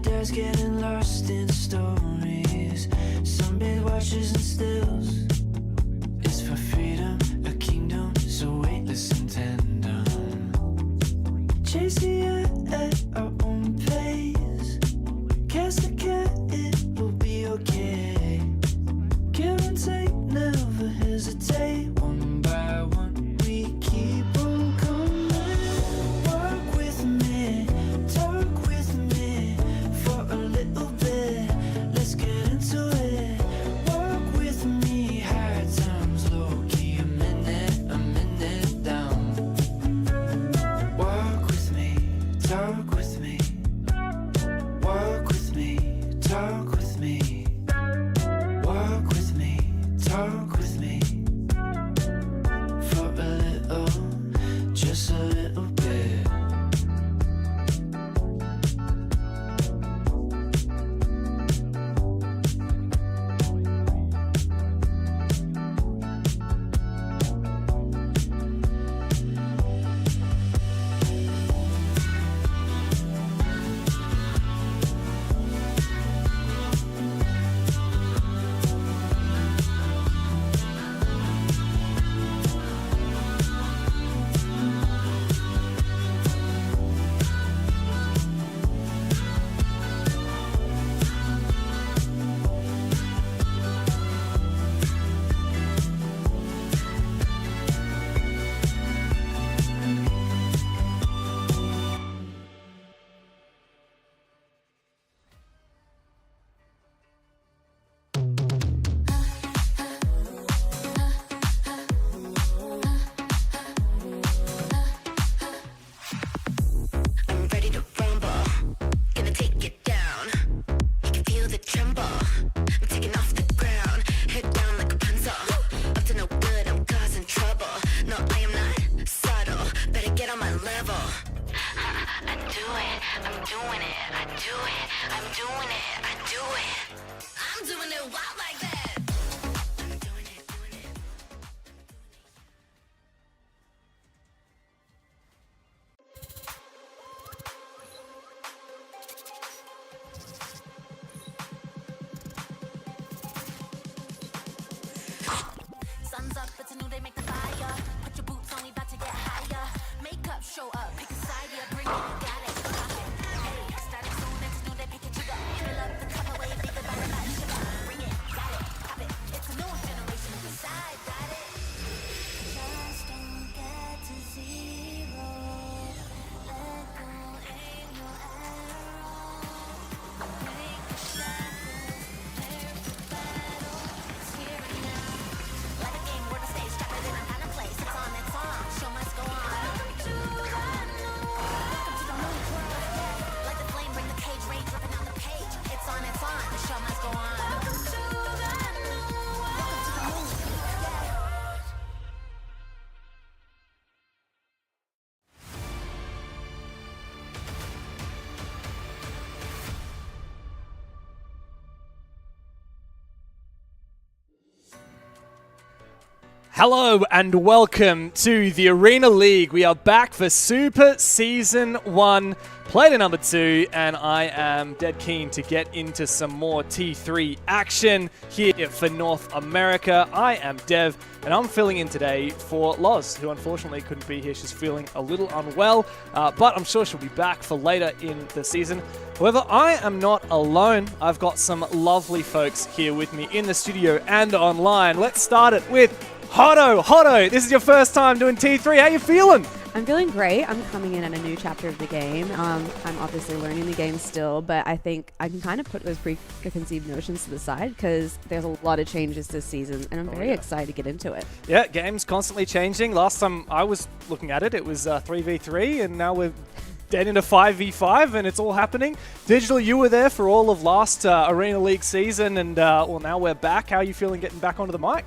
dads getting lost in stories. Sunbathe watches and stills. It's for freedom, a kingdom so weightless and tender. Chasing it at our own pace. Cast the cat, it will be okay. Give and take, never hesitate. One by one, we keep on coming. Walk with me, talk with me for a little bit. Let's get into it. Walk with me, high times, low key, a minute down. Walk with me, talk with me. Walk with me, talk with me. Walk with me, talk with me for a little, just a little bit. I'm ready to rumble, gonna take it down. You can feel the tremble. I'm taking off the ground, head down like a pencil. Up to no good, I'm causing trouble. No, I am not subtle. Better get on my level. I do it, I'm doing it, I do it, I'm doing it, I do it. I'm doing it wild like that. I'm doing it, doing it. Sun's up, it's a new day, make the fire. Put your boots on, we about to get higher. Makeup, show up, pick a side, yeah, bring it, got it, pop it. Hey, starting soon, it's a new day, pick a trigger. Fill up the cup away, bigger by the night, sugar. Bring it, got it, pop it. It's a new generation, decide, got it. Just don't get to zero. Let go, aim your arrow. Make the shackles, prepare for battle. It's here and now. Like a game, where to stay, strap it in, I'm kind of place. It's on, show must go on. Welcome to the new world, yeah. Like the flame, bring the cage, rage dripping on the page. It's on, the show must go on. Welcome to the new world. Welcome to the moon, yeah. Hello and welcome to the Arena League. We are back for Super Season 1, player number 2, and I am dead keen to get into some more T3 action here for North America. I am Dev, and I'm filling in today for Loz, who unfortunately couldn't be here. She's feeling a little unwell, but I'm sure she'll be back for later in the season. However, I am not alone. I've got some lovely folks here with me in the studio and online. Let's start it with Hotto, this is your first time doing T3. How you feeling? I'm feeling great. I'm coming in at a new chapter of the game. I'm obviously learning the game still, but I think I can kind of put those preconceived notions to the side because there's a lot of changes this season, and I'm very excited to get into it. Yeah, game's constantly changing. Last time I was looking at it, it was 3v3, and now we're dead into 5v5, and it's all happening. Digital, you were there for all of last Arena League season, and well, now we're back. How are you feeling getting back onto the mic?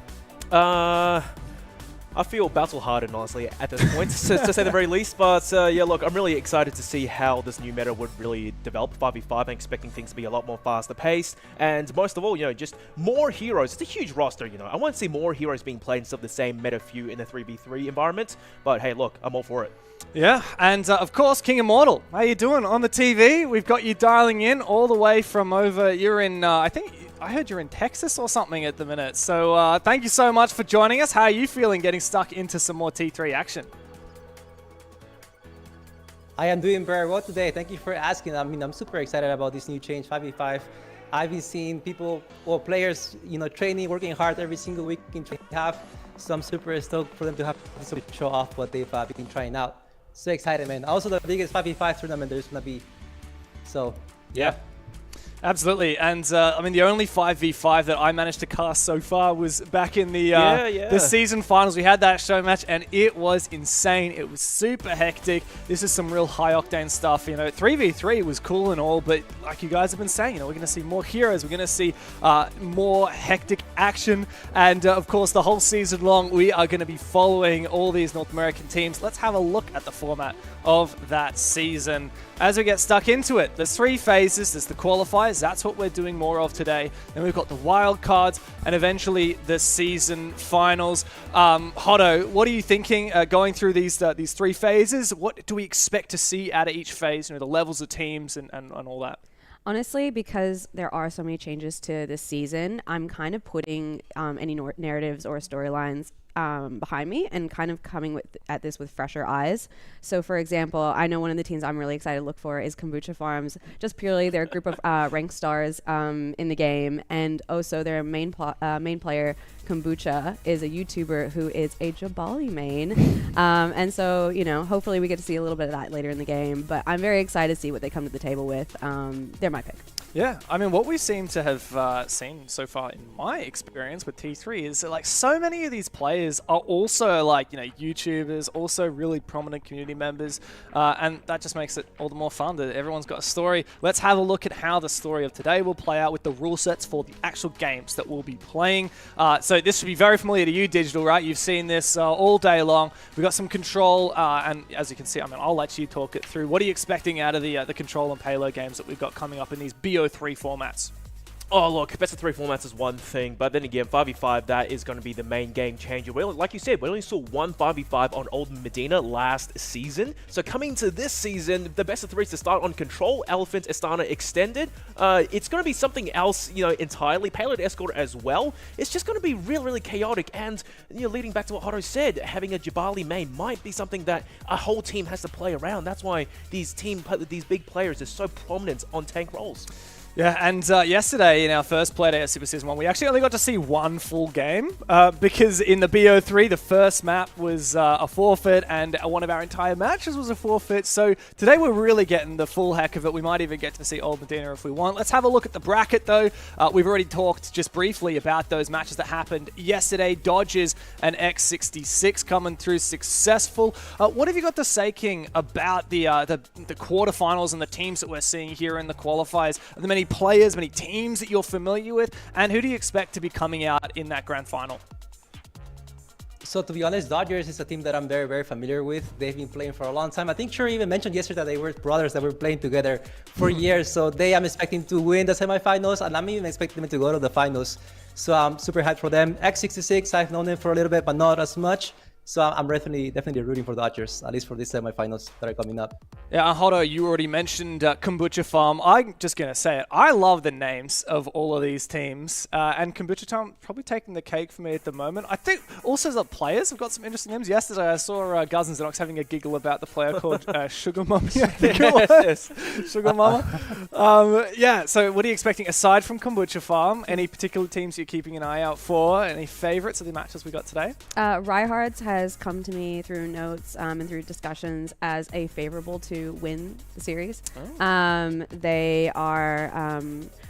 I feel battle-hardened, honestly, at this point, to say the very least. But yeah, look, I'm really excited to see how this new meta would really develop. 5v5, I'm expecting things to be a lot more faster-paced. And most of all, just more heroes. It's a huge roster, I want to see more heroes being played instead of the same meta few in the 3v3 environment. But hey, look, I'm all for it. Yeah, and of course, King Immortal. How you doing on the TV? We've got you dialing in all the way from over. You're in, I think, I heard you're in Texas or something at the minute. So thank you so much for joining us. How are you feeling getting stuck into some more T3 action? I am doing very well today. Thank you for asking. I mean, I'm super excited about this new change, 5v5. I've been seeing people or players, training, working hard every single week in training half. So I'm super stoked for them to have this to show off what they've been trying out. So excited, man. Also the biggest 5v5 tournament there's gonna be. So yeah. Absolutely, and I mean the only 5v5 that I managed to cast so far was back in the season finals. We had that show match, and it was insane. It was super hectic. This is some real high octane stuff. 3v3 was cool and all, but like you guys have been saying, we're going to see more heroes. We're going to see more hectic action, and of course, the whole season long, we are going to be following all these North American teams. Let's have a look at the format of that season as we get stuck into it. There's 3 phases. There's the qualifiers. That's what we're doing more of today. Then we've got the wild cards and eventually the season finals. Hotto, what are you thinking going through these 3 phases? What do we expect to see out of each phase? The levels of teams and all that. Honestly, because there are so many changes to this season, I'm kind of putting any narratives or storylines behind me and kind of coming at this with fresher eyes. So for example, I know one of the teams I'm really excited to look for is Kombucha Farms. Just purely they're a group of ranked stars in the game, and also their main player Kombucha is a YouTuber who is a Jabali main, and so hopefully we get to see a little bit of that later in the game. But I'm very excited to see what they come to the table with. They're my pick. Yeah, I mean, what we seem to have seen so far in my experience with T3 is that, so many of these players are also YouTubers, also really prominent community members, and that just makes it all the more fun that everyone's got a story. Let's have a look at how the story of today will play out with the rule sets for the actual games that we'll be playing. So this should be very familiar to you, Digital, right? You've seen this all day long. We've got some control, and as you can see, I'll let you talk it through. What are you expecting out of the control and payload games that we've got coming up in these BO3 formats? Oh, look, best of 3 formats is one thing, but then again, 5v5, that is going to be the main game changer. Like you said, we only saw one 5v5 on Old Medina last season. So coming to this season, the best of 3 is to start on Control, Elephant, Astana Extended. It's going to be something else, entirely. Payload Escort as well. It's just going to be really, really chaotic. And, leading back to what Hotto said, having a Jabali main might be something that a whole team has to play around. That's why these big players are so prominent on tank roles. Yeah, and yesterday in our first play day at Super Season 1, we actually only got to see one full game because in the BO3, the first map was a forfeit and one of our entire matches was a forfeit. So today we're really getting the full heck of it. We might even get to see Old Medina if we want. Let's have a look at the bracket though. We've already talked just briefly about those matches that happened yesterday. Dodgers and X66 coming through successful. What have you got to say, King, about the quarterfinals and the teams that we're seeing here in the qualifiers? Are there many players, many teams that you're familiar with, and who do you expect to be coming out in that grand final? So to be honest, Dodgers is a team that I'm very, very familiar with. They've been playing for a long time. I think Shuri even mentioned yesterday that they were brothers that were playing together for years. So I'm expecting to win the semifinals, and I'm even expecting them to go to the finals. So I'm super hyped for them. X66, I've known them for a little bit, but not as much. So I'm definitely rooting for the Dodgers, at least for these semifinals that are coming up. Yeah, Hotto, you already mentioned Kombucha Farm. I'm just going to say it. I love the names of all of these teams. And Kombucha Farm probably taking the cake for me at the moment. I think also the players have got some interesting names. Yesterday, I saw Guz and Xenox having a giggle about the player called Sugar Mummy, I think it was. Sugar Mama. Yeah, so what are you expecting aside from Kombucha Farm? Any particular teams you're keeping an eye out for? Any favorites of the matches we got today? Reinhardt has come to me through notes and through discussions as a favorable to win the series. They are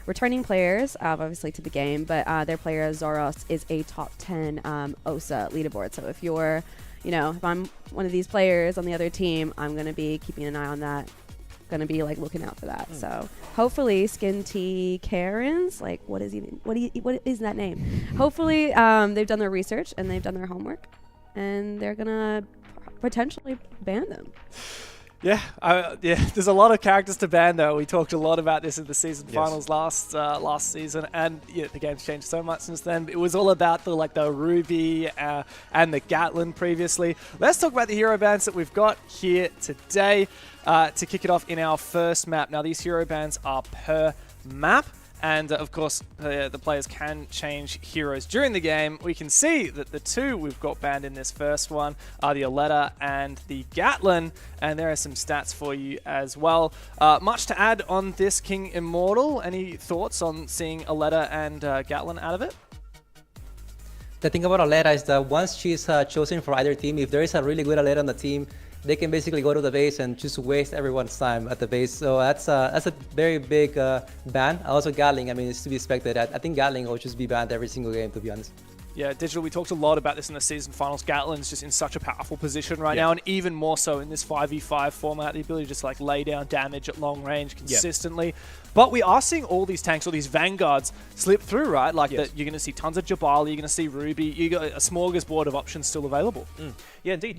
returning players, obviously, to the game, but their player Zoros is a top 10 OSA leaderboard. So if you're, if I'm one of these players on the other team, I'm going to be keeping an eye on that. Going to be looking out for that. So hopefully Skin T Karens, what is that name? Hopefully they've done their research and they've done their homework. and they're gonna potentially ban them. Yeah, there's a lot of characters to ban though. We talked a lot about this in the season finals last season, and the game's changed so much since then. It was all about the Ruby and the Gatlin previously. Let's talk about the hero bans that we've got here today to kick it off in our first map. Now these hero bans are per map. And of course, the players can change heroes during the game. We can see that the two we've got banned in this first one are the Aletta and the Gatlin. And there are some stats for you as well. Much to add on this King Immortal. Any thoughts on seeing Aletta and Gatlin out of it? The thing about Aletta is that once she's chosen for either team, if there is a really good Aletta on the team, they can basically go to the base and just waste everyone's time at the base. So that's a very big ban. Also Gatling, I mean, it's to be expected. I think Gatling will just be banned every single game, to be honest. Yeah, Digital, we talked a lot about this in the season finals. Gatlin's just in such a powerful position right now, and even more so in this 5v5 format, the ability to just lay down damage at long range consistently. But we are seeing all these tanks, all these vanguards slip through, right? You're going to see tons of Jabali, you're going to see Ruby, you got a smorgasbord of options still available. Yeah, indeed.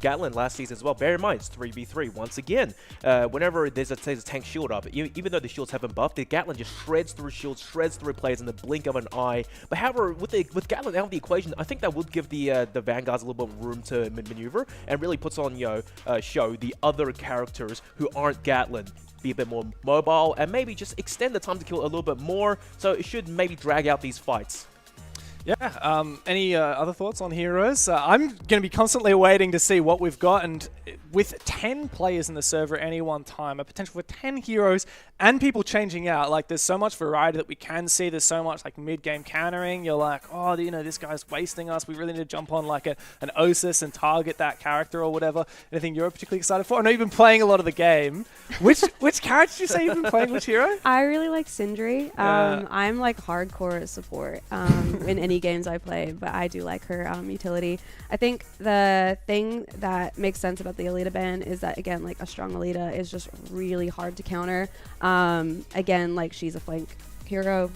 Gatlin last season as well. Bear in mind, it's 3v3 once again. Whenever there's a tank shield up, even though the shields haven't buffed, the Gatlin just shreds through shields, shreds through players in the blink of an eye. But however, with Gatlin out of the equation, I think that would give the Vanguards a little bit of room to maneuver and really puts on show the other characters who aren't Gatlin. Be a bit more mobile and maybe just extend the time to kill a little bit more, so it should maybe drag out these fights. Yeah, any other thoughts on heroes? I'm going to be constantly waiting to see what we've got, and with 10 players in the server at any one time, a potential for 10 heroes and people changing out, there's so much variety that we can see. There's so much mid-game countering. You're like, oh, this guy's wasting us. We really need to jump on an Osis and target that character or whatever. Anything you're particularly excited for? I know you've been playing a lot of the game. Which character did you say you've been playing? Which hero? I really like Sindri. I'm hardcore support in any games I play, but I do like her utility. I think the thing that makes sense about the Alita ban is that, again, a strong Alita is just really hard to counter. Again, she's a flank hero,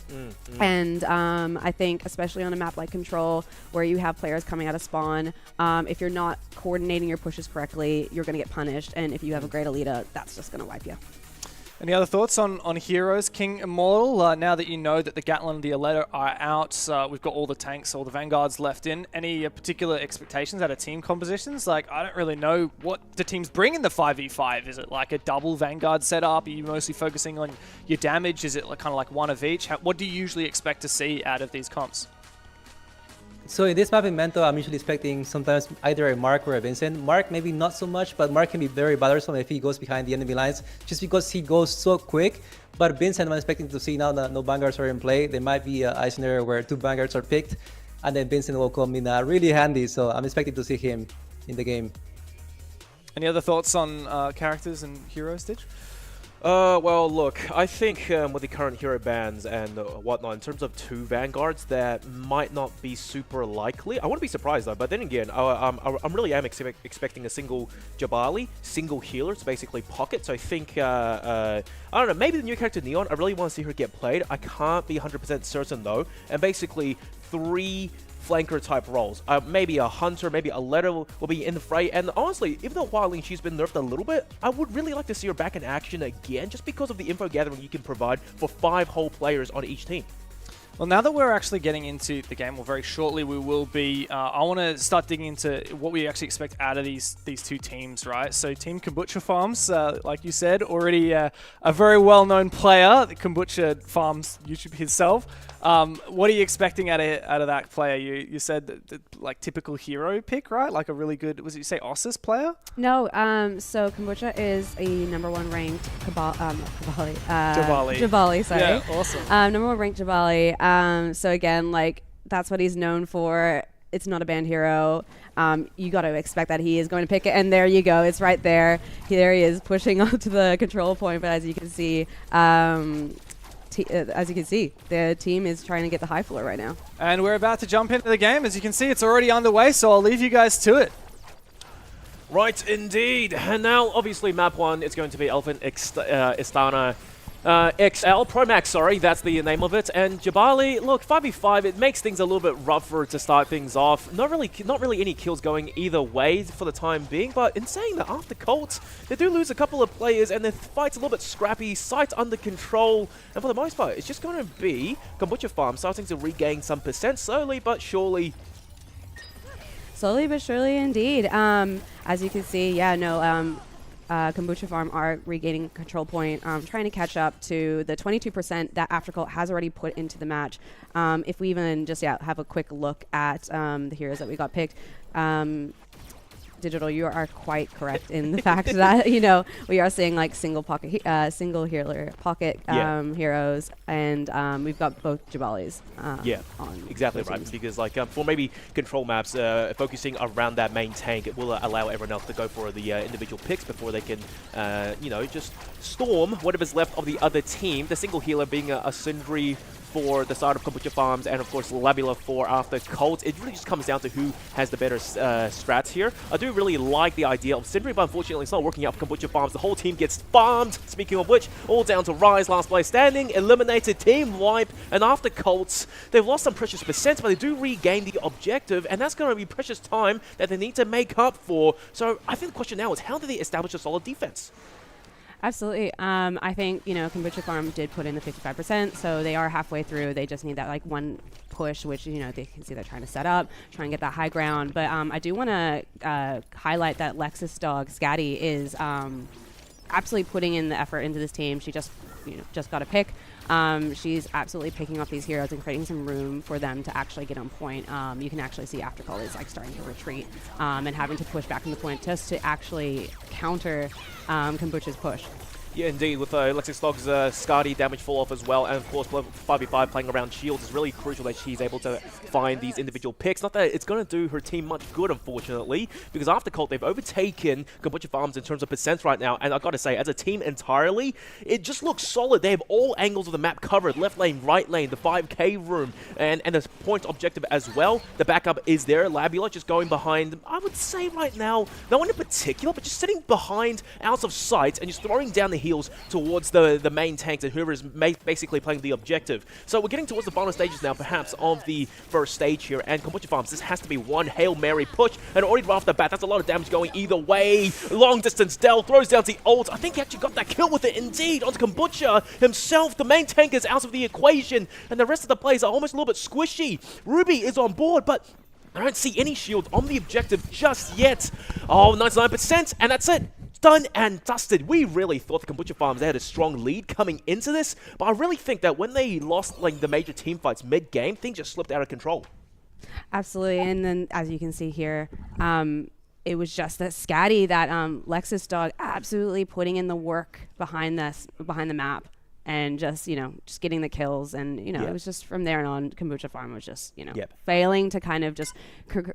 and I think especially on a map like Control, where you have players coming out of spawn, if you're not coordinating your pushes correctly, you're going to get punished, and if you have a great Alita, that's just going to wipe you. Any other thoughts on heroes? King Immortal, now that you know that the Gatlin and the Aletta are out, we've got all the tanks, all the Vanguards left in. Any particular expectations out of team compositions? I don't really know what the teams bring in the 5v5. Is it a double Vanguard setup? Are you mostly focusing on your damage? Is it kind of one of each? What do you usually expect to see out of these comps? So in this map in Mento, I'm usually expecting sometimes either a Mark or a Vincent. Mark maybe not so much, but Mark can be very bothersome if he goes behind the enemy lines, just because he goes so quick. But Vincent, I'm expecting to see now that no Vanguards are in play. There might be a scenario where 2 Vanguards are picked, and then Vincent will come in really handy. So I'm expecting to see him in the game. Any other thoughts on characters and heroes, Ditch? Well, look, I think with the current hero bans and whatnot, in terms of 2 Vanguards, that might not be super likely. I wouldn't be surprised, though. But then again, I really am expecting a single Jabali, single healer to basically pocket. So I think, I don't know, maybe the new character Neon, I really want to see her get played. I can't be 100% certain, though. And basically, 3 flanker type roles. Maybe a Hunter, maybe a Letter will be in the fray. And honestly, even though Wildling, she's been nerfed a little bit, I would really like to see her back in action again, just because of the info gathering you can provide for 5 whole players on each team. Well, now that we're actually getting into the game, well, very shortly we will be, I want to start digging into what we actually expect out of these 2 teams, right? So Team Kombucha Farms, like you said, already a very well-known player. The Kombucha Farms YouTube himself. What are you expecting out of that player? You said that, typical hero pick, right? A really good, was it you say Osis player? No, so Kombucha is a #1 ranked Jabali. Jabali, sorry. Yeah, awesome. #1 ranked Jabali. So again, that's what he's known for. It's not a banned hero. You got to expect that he is going to pick it, and there you go. It's right there. There he is pushing onto the control point, but as you can see, the team is trying to get the high floor right now. And we're about to jump into the game. As you can see, it's already underway, so I'll leave you guys to it. Right, indeed. And now, obviously, map 1 is going to be Elephant Istana. XL, Pro Max, sorry, that's the name of it. And Jabali, look, 5v5, it makes things a little bit rougher to start things off. Not really any kills going either way for the time being, but in saying that, after Colt, they do lose a couple of players, and their fight's a little bit scrappy, sight under control, and for the most part, it's just going to be Kombucha Farm starting to regain some percent slowly but surely. Slowly but surely, indeed. As you can see, Kombucha Farm are regaining control point, trying to catch up to the 22% that Aftercult has already put into the match. If we even just have a quick look at the heroes that we got picked, Digital, you are quite correct in the fact that we are seeing like single healer pocket heroes, and we've got both Jabalis. On exactly right. Teams. Because like for maybe control maps, focusing around that main tank, it will allow everyone else to go for the individual picks before they can, just storm whatever's left of the other team. The single healer being a Sindri for the side of Kombucha Farms, and of course Labula for after Colt. It really just comes down to who has the better strats here. I do really like the idea of Sindri, but unfortunately it's not working out for Kombucha Farms. The whole team gets farmed. Speaking of which, all down to Rise, last place standing, eliminated, team wipe, and after Colts, they've lost some precious percent, but they do regain the objective, and that's going to be precious time that they need to make up for. So I think the question now is, how do they establish a solid defense? Absolutely. I think, Kombucha Farm did put in the 55%, so they are halfway through. They just need that one push, which, they can see they're trying to set up, try and get that high ground. But I do want to highlight that Lexus dog, Scatty, is absolutely putting in the effort into this team. She just got a pick. She's absolutely picking up these heroes and creating some room for them to actually get on point. You can actually see Aftercall is starting to retreat and having to push back on the point just to actually counter Kombucha's push. Yeah, indeed, with Lexus Dog's Skadi damage fall off as well, and of course 5v5 playing around shields is really crucial that she's able to find these individual picks. Not that it's going to do her team much good, unfortunately, because after Colt, they've overtaken Kombucha Farms in terms of percents right now, and I've got to say, as a team entirely, it just looks solid. They have all angles of the map covered, left lane, right lane, the 5k room, and the point objective as well. The backup is there, Labula just going behind, I would say right now, no one in particular, but just sitting behind, out of sight, and just throwing down the heals towards the main tanks, and whoever is basically playing the objective. So we're getting towards the final stages now, perhaps, of the first stage here, and Kombucha Farms, this has to be one Hail Mary push, and already right off the bat, that's a lot of damage going either way. Long distance Del throws down the ult. I think he actually got that kill with it, indeed, onto Kombucha himself. The main tank is out of the equation, and the rest of the players are almost a little bit squishy. Ruby is on board, but I don't see any shield on the objective just yet. Oh, 99%, and that's it. Done and dusted. We really thought the Kombucha Farms, they had a strong lead coming into this, but I really think that when they lost the major team fights mid-game, things just slipped out of control. Absolutely, and then as you can see here, it was just that Scatty, that Lexus dog, absolutely putting in the work behind the map. And just getting the kills, and it was just from there on. Kombucha Farm was just failing to kind of just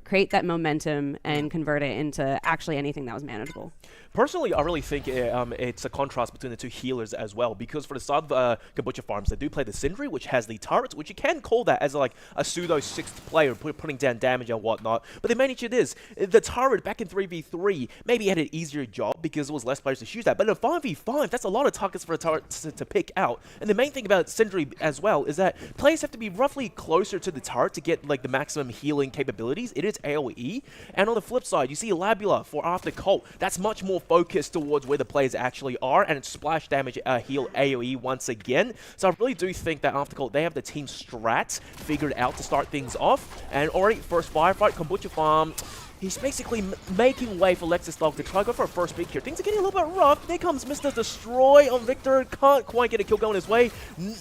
create that momentum and convert it into actually anything that was manageable. Personally, I really think it's a contrast between the two healers as well, because for the side of Kombucha Farms, they do play the Sindri, which has the turrets, which you can call that as like a pseudo sixth player, putting down damage and whatnot. But the main issue is, the turret back in 3v3 maybe had an easier job because there was less players to shoot at, but in a 5v5, that's a lot of targets for a turret to pick out. And the main thing about Sindri as well is that players have to be roughly closer to the turret to get the maximum healing capabilities. It is AoE. And on the flip side, you see Labula for after Colt. That's much more focused towards where the players actually are, and it's splash damage heal AoE once again. So I really do think that after Colt, they have the team strat figured out to start things off. And already first firefight, Kombucha Farm, he's basically making way for Lexus Dog to try to go for a first pick here. Things are getting a little bit rough. There comes Mr. Destroy on Victor. Can't quite get a kill going his way.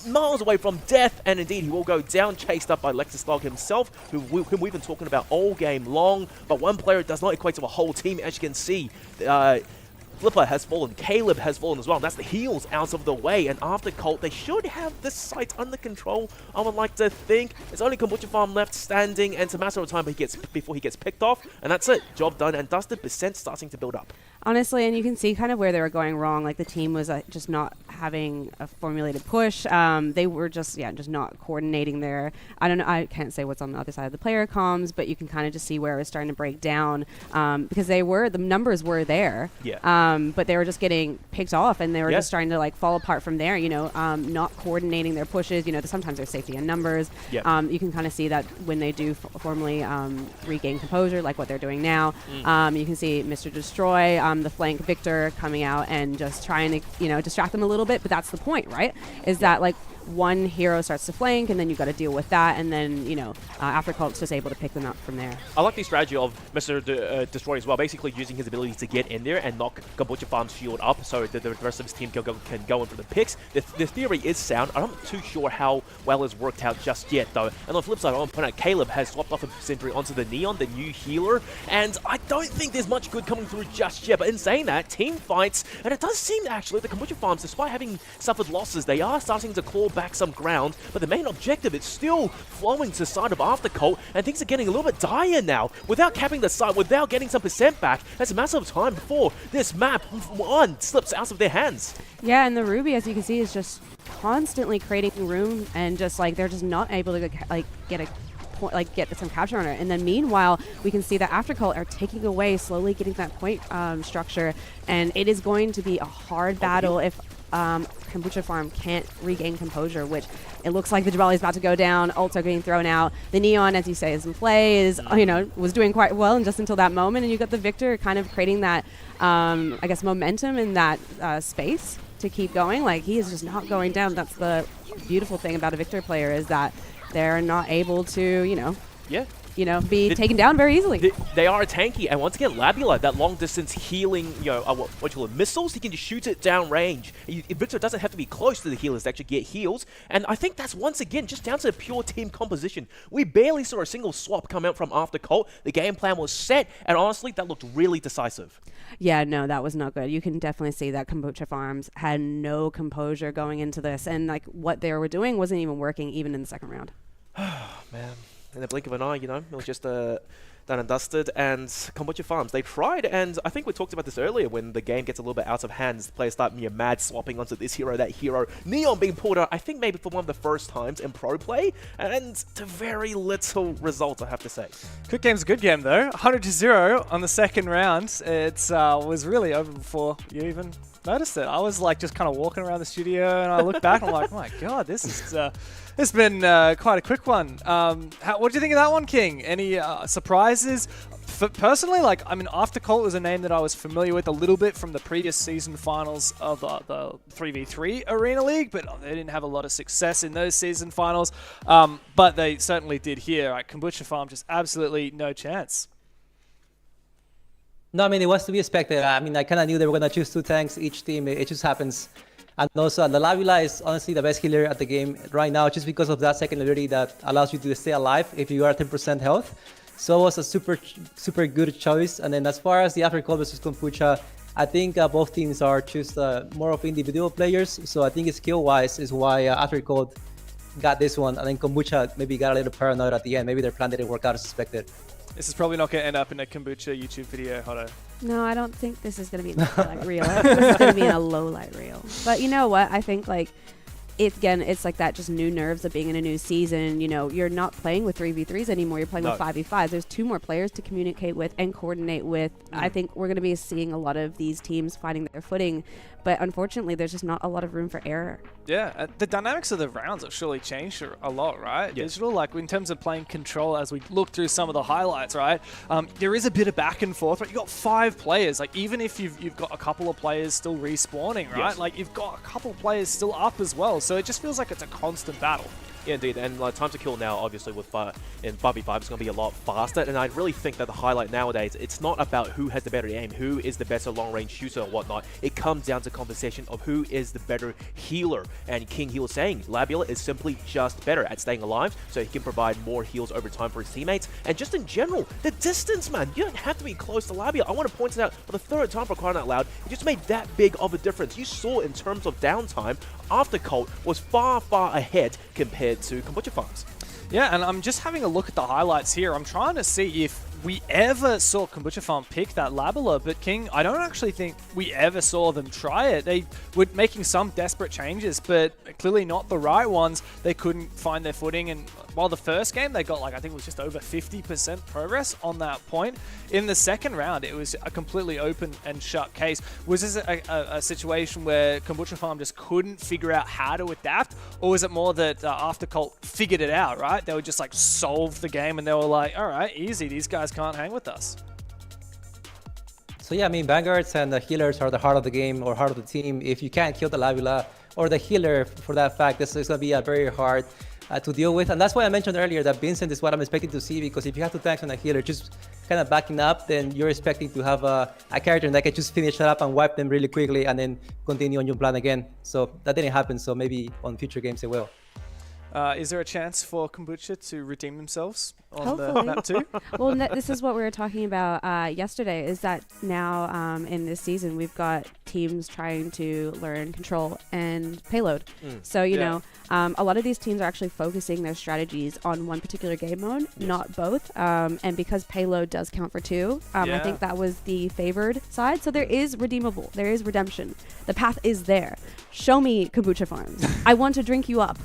Miles away from death. And indeed, he will go down, chased up by Lexus Dog himself, whom we've been talking about all game long. But one player does not equate to a whole team, as you can see. Flipper has fallen, Caleb has fallen as well, and that's the heals out of the way. And after Colt, they should have this site under control, I would like to think. It's only Kombucha Farm left standing, and it's a matter of time before he gets picked off, and that's it. Job done and dusted, percent starting to build up. Honestly, and you can see kind of where they were going wrong. Like, the team was just not having a formulated push. They were just not coordinating their. I don't know. I can't say what's on the other side of the player comms, but you can kind of just see where it was starting to break down because the numbers were there. Yeah. But they were just getting picked off, and they were just starting to like fall apart from there. Not coordinating their pushes. Sometimes there's safety in numbers. Yeah. You can kind of see that when they do formally regain composure, like what they're doing now. You can see Mr. Destroy, the flank Victor coming out and just trying to distract them a little bit. But that's the point, right? Is that like one hero starts to flank, and then you've got to deal with that, and then after Colt's just able to pick them up from there. I like the strategy of Mr. Destroy as well, basically using his ability to get in there and knock Kombucha Farm's shield up so that the rest of his team can go in for the picks. The theory is sound. I'm not too sure how well it's worked out just yet, though. And on the flip side, I want to point out Caleb has swapped off a Sentry onto the Neon, the new healer, and I don't think there's much good coming through just yet. But in saying that, team fights, and it does seem actually the Kombucha Farms, despite having suffered losses, they are starting to claw back some ground, but the main objective is still flowing to the side of After Colt, and things are getting a little bit dire now. Without capping the side, without getting some percent back, that's a massive time before this map one slips out of their hands. Yeah, and the Ruby, as you can see, is just constantly creating room, and just like they're just not able to get some capture on it. And then meanwhile, we can see that After Colt are taking away, slowly getting that point structure, and it is going to be a hard battle if Kombucha Farm can't regain composure, which it looks like the Jabali is about to go down. Ults are getting thrown out. The Neon, as you say, is in play, was doing quite well, and just until that moment, and you got the Victor kind of creating that, momentum in that space to keep going. Like, he is just not going down. That's the beautiful thing about a Victor player, is that they're not able to, be taken down very easily. They are tanky, and once again, Labula, that long-distance healing, what you call it, missiles, he can just shoot it down range. Victor doesn't have to be close to the healers to actually get heals, and I think that's once again just down to pure team composition. We barely saw a single swap come out from After Colt. The game plan was set, and honestly, that looked really decisive. Yeah, no, that was not good. You can definitely see that Kombucha Farms had no composure going into this, and like what they were doing wasn't even working even in the second round. Man. In the blink of an eye, it was just done and dusted. And Kombucha Farms, they tried, and I think we talked about this earlier, when the game gets a little bit out of hand, the players start mad swapping onto this hero, that hero. Neon being pulled out, I think maybe for one of the first times in pro play, and to very little result, I have to say. Quick Game's a good game, though. 100-0 on the second round. It was really over before you even noticed it. I was like just kind of walking around the studio, and I looked back and I'm like, my God, this is... It's been quite a quick one. What do you think of that one, King? Any surprises? Personally, After Colt was a name that I was familiar with a little bit from the previous season finals of the 3v3 Arena League, but they didn't have a lot of success in those season finals. But they certainly did here. Kombucha Farm, just absolutely no chance. No, it was to be expected. I kind of knew they were going to choose two tanks each team. It just happens. And also, the Labula is honestly the best healer at the game right now, just because of that second ability that allows you to stay alive if you are at 10% health. So it was a super good choice. And then as far as the After Colt versus Kombucha, I think both teams are just more of individual players. So I think skill-wise is why After Colt got this one. And then Kombucha maybe got a little paranoid at the end. Maybe their plan didn't work out as expected. This is probably not going to end up in a Kombucha YouTube video, Hotto. No, I don't think this is going to be in a highlight reel. This is going to be in a low light reel. But you know what? I think it's like that, just new nerves of being in a new season. You're not playing with 3v3s anymore. You're playing with 5v5s. There's two more players to communicate with and coordinate with. I think we're going to be seeing a lot of these teams finding their footing. But unfortunately, there's just not a lot of room for error. Yeah, the dynamics of the rounds have surely changed a lot, right? Yeah. Digital, in terms of playing control, as we look through some of the highlights, right? There is a bit of back and forth, right? You've got 5 players. Even if you've got a couple of players still respawning, right? Yes. You've got a couple of players still up as well. So it just feels like it's a constant battle. Yeah, indeed, and time to kill now, obviously, with in 5v5 is going to be a lot faster, and I really think that the highlight nowadays, it's not about who has the better aim, who is the better long-range shooter or whatnot. It comes down to conversation of who is the better healer, and King, he was saying, Labula is simply just better at staying alive, so he can provide more heals over time for his teammates, and just in general, the distance, man, you don't have to be close to Labula. I want to point it out for the third time for crying out loud, it just made that big of a difference. You saw in terms of downtime, After Colt was far ahead compared to Kombucha Farms. Yeah, and I'm just having a look at the highlights here. I'm trying to see if we ever saw Kombucha Farm pick that Labella, but King, I don't actually think we ever saw them try it. They were making some desperate changes, but clearly not the right ones. They couldn't find their footing, and while the first game they got, like, I think it was just over 50% progress on that point, in the second round it was a completely open and shut case. Was this a situation where Kombucha Farm just couldn't figure out how to adapt, or was it more that after Colt figured it out, right? They would just like solve the game and they were like, all right, easy, these guys can't hang with us. So yeah, I mean, Vanguards and the healers are the heart of the game or heart of the team. If you can't kill the Labula or the healer for that fact, this is going to be a very hard to deal with. And that's why I mentioned earlier that Vincent is what I'm expecting to see, because if you have 2 tanks on a healer just kind of backing up, then you're expecting to have a character that can just finish it up and wipe them really quickly and then continue on your plan again. So that didn't happen, so maybe on future games it will. Is there a chance for Kombucha to redeem themselves on the Hopefully. map too? Well, this is what we were talking about yesterday, is that now in this season we've got teams trying to learn control and payload. So, you know, a lot of these teams are actually focusing their strategies on one particular game mode, not both. And because payload does count for 2, I think that was the favored side. So there is redeemable. There is redemption. The path is there. Show me Kombucha Farms. I want to drink you up.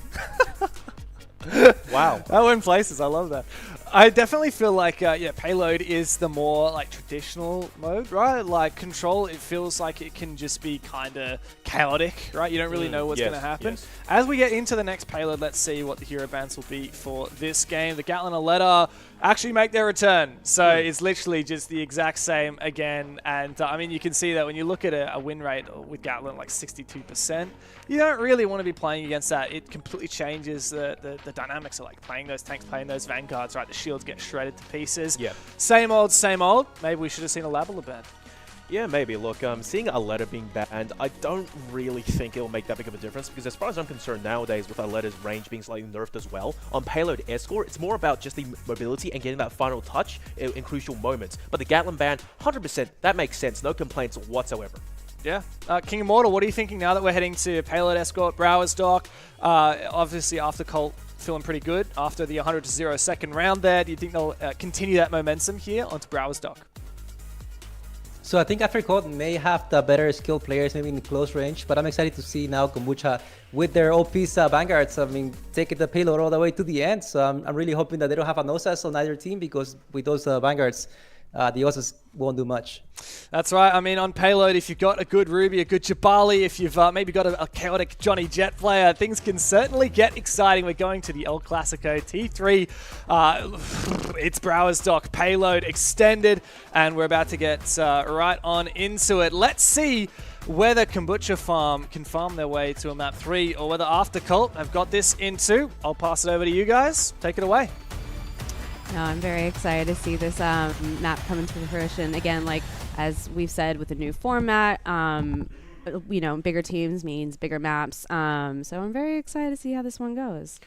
Wow. That went places. I love that. I definitely feel like, payload is the more like traditional mode, right? Like control, it feels like it can just be kind of chaotic, right? You don't really know what's going to happen. Yes. As we get into the next payload, let's see what the hero bans will be for this game. The Gatlin and Aletta actually make their return. So it's literally just the exact same again. And I mean, you can see that when you look at a win rate with Gatlin, like 62%, you don't really want to be playing against that. It completely changes the dynamics of like playing those tanks, playing those vanguards, right? The shields get shredded to pieces. Yeah. Same old, same old. Maybe we should have seen a Labella ban. Yeah, maybe. Look, seeing Aletta being banned, I don't really think it'll make that big of a difference, because as far as I'm concerned nowadays, with Aletta's range being slightly nerfed as well, on payload escort, it's more about just the mobility and getting that final touch in crucial moments. But the Gatlin ban, 100%, that makes sense. No complaints whatsoever. Yeah. King Immortal, what are you thinking now that we're heading to Payload Escort, Browers Dock? Obviously, after Colt feeling pretty good after the 100-0 second round there, do you think they'll continue that momentum here onto Browers Dock? So I think after Colt may have the better skilled players, maybe in close range, but I'm excited to see now Kombucha with their OP's Vanguards. I mean, taking the payload all the way to the end. So I'm really hoping that they don't have a no-sass on either team, because with those Vanguards, the Osas won't do much. That's right. I mean, on payload, if you've got a good Ruby, a good Jabali, if you've maybe got a chaotic Johnny Jet player, things can certainly get exciting. We're going to the El Clasico T3. It's Browers Dock payload extended, and we're about to get right on into it. Let's see whether Kombucha Farm can farm their way to a map 3, or whether after Colt have got this in 2. I'll pass it over to you guys. Take it away. No, I'm very excited to see this map come into fruition. Again, like as we've said, with the new format, you know, bigger teams means bigger maps. So I'm very excited to see how this one goes.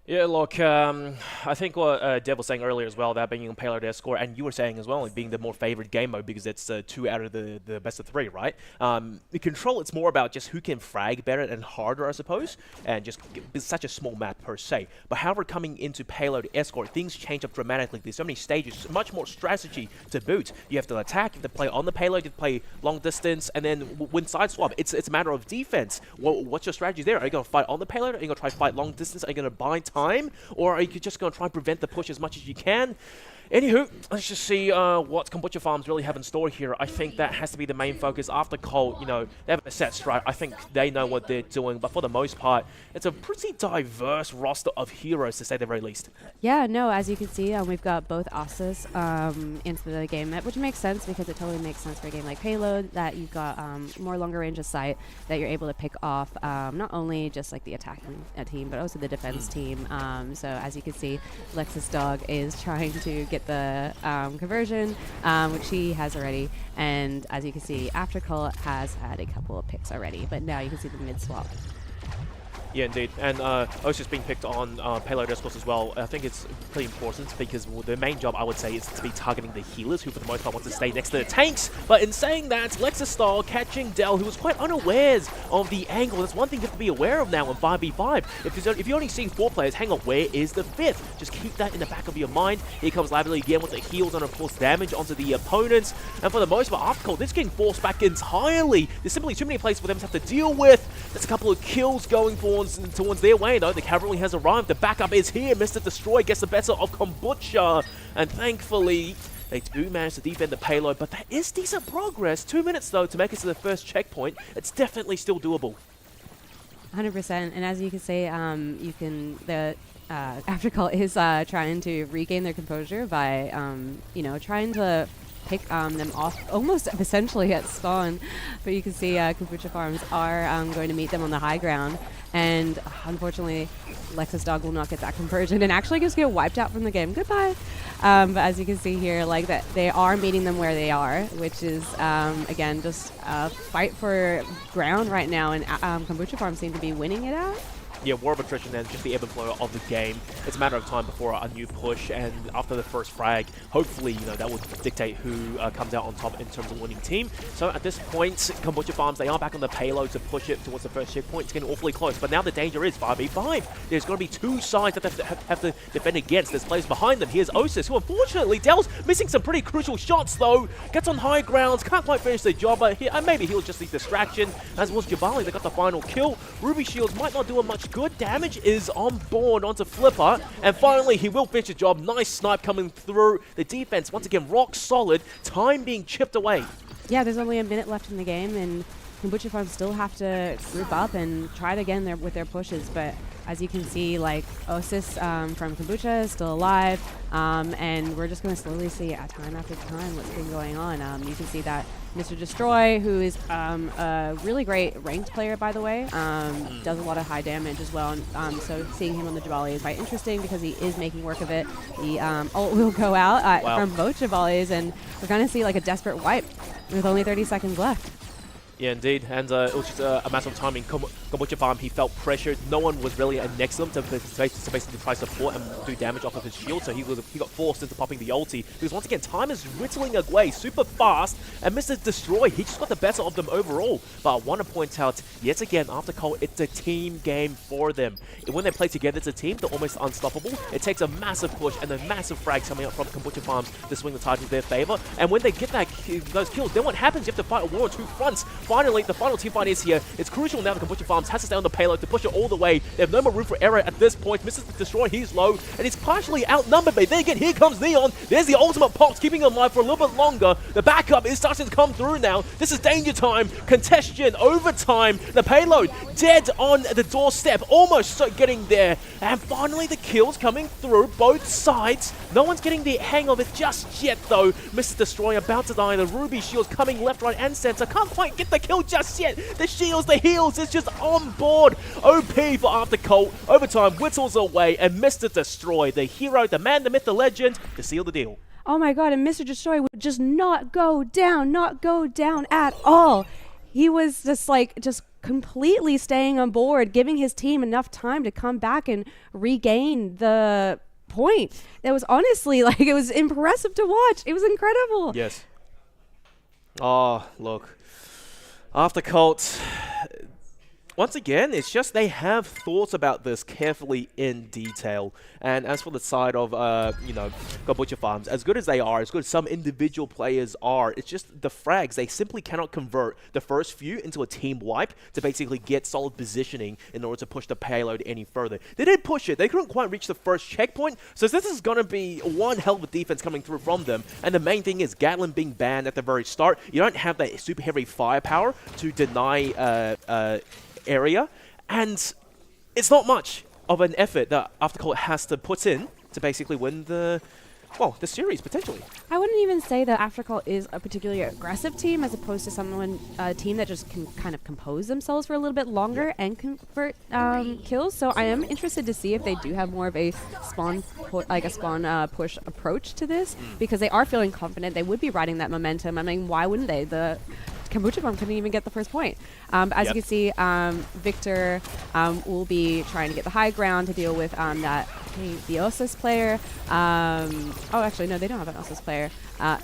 Yeah, look, I think what Dev was saying earlier as well, that being on payload escort, and you were saying as well, like being the more favored game mode, because it's 2 out of the best of 3, right? The control, it's more about just who can frag better and harder, I suppose, and just it's such a small map per se. But however, coming into payload escort, things change up dramatically. There's so many stages, much more strategy to boot. You have to attack, you have to play on the payload, you have to play long distance, and then when side swap, it's a matter of defense. What's your strategy there? Are you going to fight on the payload? Are you going to try to fight long distance? Are you going to bind time, or are you just going to try and prevent the push as much as you can? Anywho, let's just see what Kombucha Farms really have in store here. I think that has to be the main focus. After Colt, you know, they have a set strat. I think they know what they're doing, but for the most part, it's a pretty diverse roster of heroes, to say the very least. Yeah, no, as you can see, we've got both Osas into the game map, which makes sense, because it totally makes sense for a game like Payload, that you've got more longer range of sight that you're able to pick off not only just like the attacking team, but also the defense team. So as you can see, Lexus Dog is trying to get the conversion, which he has already, and as you can see, After Colt has had a couple of picks already, but now you can see the mid swap. Yeah, indeed. And Osis being picked on payload escorts as well. I think it's pretty important because the main job, I would say, is to be targeting the healers, who for the most part want to stay next to the tanks. But in saying that, Lexus Star catching Dell, who was quite unawares of the angle. That's one thing you have to be aware of now in 5v5. If you're only seeing 4 players, hang on, where is the 5th? Just keep that in the back of your mind. Here comes Lavely again with the heals and, of course, damage onto the opponents. And for the most part, after Colt, this is getting forced back entirely. There's simply too many places for them to have to deal with. There's a couple of kills going towards their way, though. The cavalry has arrived. The backup is here. Mr. Destroy gets the better of Kombucha. And thankfully, they do manage to defend the payload. But that is decent progress. 2 minutes, though, to make it to the first checkpoint. It's definitely still doable. 100%. And as you can say, Aftercall is trying to regain their composure by, trying to pick them off almost essentially at spawn. But you can see Kombucha Farms are going to meet them on the high ground. And unfortunately, Lexus Dog will not get that conversion and actually just get wiped out from the game. Goodbye. But as you can see here, like that, they are meeting them where they are, which is, again, just a fight for ground right now. And Kombucha Farms seem to be winning it out. Yeah, war of attrition and just the ebb and flow of the game. It's a matter of time before a new push, and after the first frag, hopefully, that will dictate who comes out on top in terms of winning team. So at this point, Kombucha Farms, they are back on the payload to push it towards the first checkpoint. It's getting awfully close, but now the danger is 5v5. There's going to be 2 sides that they have to defend against. There's players behind them. Here's Osis, who unfortunately, Dell's missing some pretty crucial shots, though. Gets on high grounds, can't quite finish the job, but maybe he was just the distraction. As was Jabali, they got the final kill. Ruby Shields might not do him much good. Damage is on board onto Flipper, and finally he will finish the job. Nice snipe coming through. The defense, once again, rock solid. Time being chipped away. Yeah, there's only a minute left in the game, and Kombucha Farms still have to group up and try it again with their pushes. But as you can see, like, Osis from Kombucha is still alive, and we're just going to slowly see time after time what's been going on. You can see that Mr. Destroy, who is a really great ranked player, by the way, does a lot of high damage as well. And, so seeing him on the Jabali is quite interesting because he is making work of it. The ult will go out from both Jabalis, and we're going to see like a desperate wipe with only 30 seconds left. Yeah, indeed. And it was just a matter of timing. Kombucha Farm, he felt pressured. No one was really next to him to basically try support and do damage off of his shield, so he got forced into popping the ulti. Because once again, time is whittling away super fast, and Mr. Destroy, he just got the better of them overall. But I want to point out, yet again, after Colt, it's a team game for them. When they play together as a team, they're almost unstoppable. It takes a massive push and a massive frag coming up from Kombucha Farms to swing the tide in their favor. And when they get those kills, then what happens? You have to fight a war on 2 fronts. Finally, the final team fight is here. It's crucial now that Kombucha Farms has to stay on the payload to push it all the way. They have no more room for error at this point. Mr. Destroy, he's low, and he's partially outnumbered. But then again, here comes Neon. There's the ultimate pops, keeping him alive for a little bit longer. The backup is starting to come through now. This is danger time, congestion, overtime. The payload dead on the doorstep, almost getting there. And finally, the kills coming through both sides. No one's getting the hang of it just yet, though. Mr. Destroy about to die. The Ruby Shields coming left, right, and center. Can't quite get the kill just yet. The shields, the heals, is just on board. OP for after Colt. Overtime whittles away, and Mr. Destroy, the hero, the man, the myth, the legend, to seal the deal. Oh my god, and Mr. Destroy would just not go down at all. He was just completely staying on board, giving his team enough time to come back and regain the point. That was honestly, it was impressive to watch. It was incredible. Yes. Oh, look. After Colt, once again, it's just they have thought about this carefully in detail. And as for the side of, Kombucha Farms, as good as they are, as good as some individual players are, it's just the frags. They simply cannot convert the first few into a team wipe to basically get solid positioning in order to push the payload any further. They did push it. They couldn't quite reach the first checkpoint. So this is going to be one hell of a defense coming through from them. And the main thing is Gatlin being banned at the very start. You don't have that super heavy firepower to deny area, and it's not much of an effort that After Colt has to put in to basically win the series, potentially. I wouldn't even say that Aftercall is a particularly aggressive team as opposed to a team that just can kind of compose themselves for a little bit longer and convert kills. So I am interested to see if they do have more of a spawn push approach to this, because they are feeling confident. They would be riding that momentum. I mean, why wouldn't they? The Kombucha Farm couldn't even get the first point. As you can see, Victor will be trying to get the high ground to deal with that the Osus player. Oh, actually, no, they don't have an Osus player. No.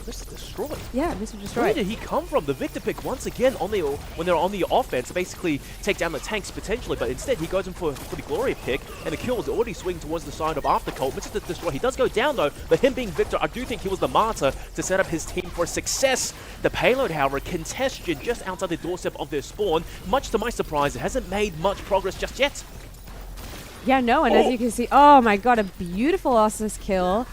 Mr. Destroy. Yeah, Mr. Destroy. Where did he come from? The Victor pick once again on the when they're on the offense to basically take down the tanks potentially, but instead he goes in for the Gloria pick, and the kill is already swinging towards the side of After Colt. Mr. Destroy, he does go down though, but him being Victor, I do think he was the martyr to set up his team for success. The payload, however, congestion just outside the doorstep of their spawn. Much to my surprise, it hasn't made much progress just yet. Yeah, no, and as you can see, oh my god, a beautiful Osus kill.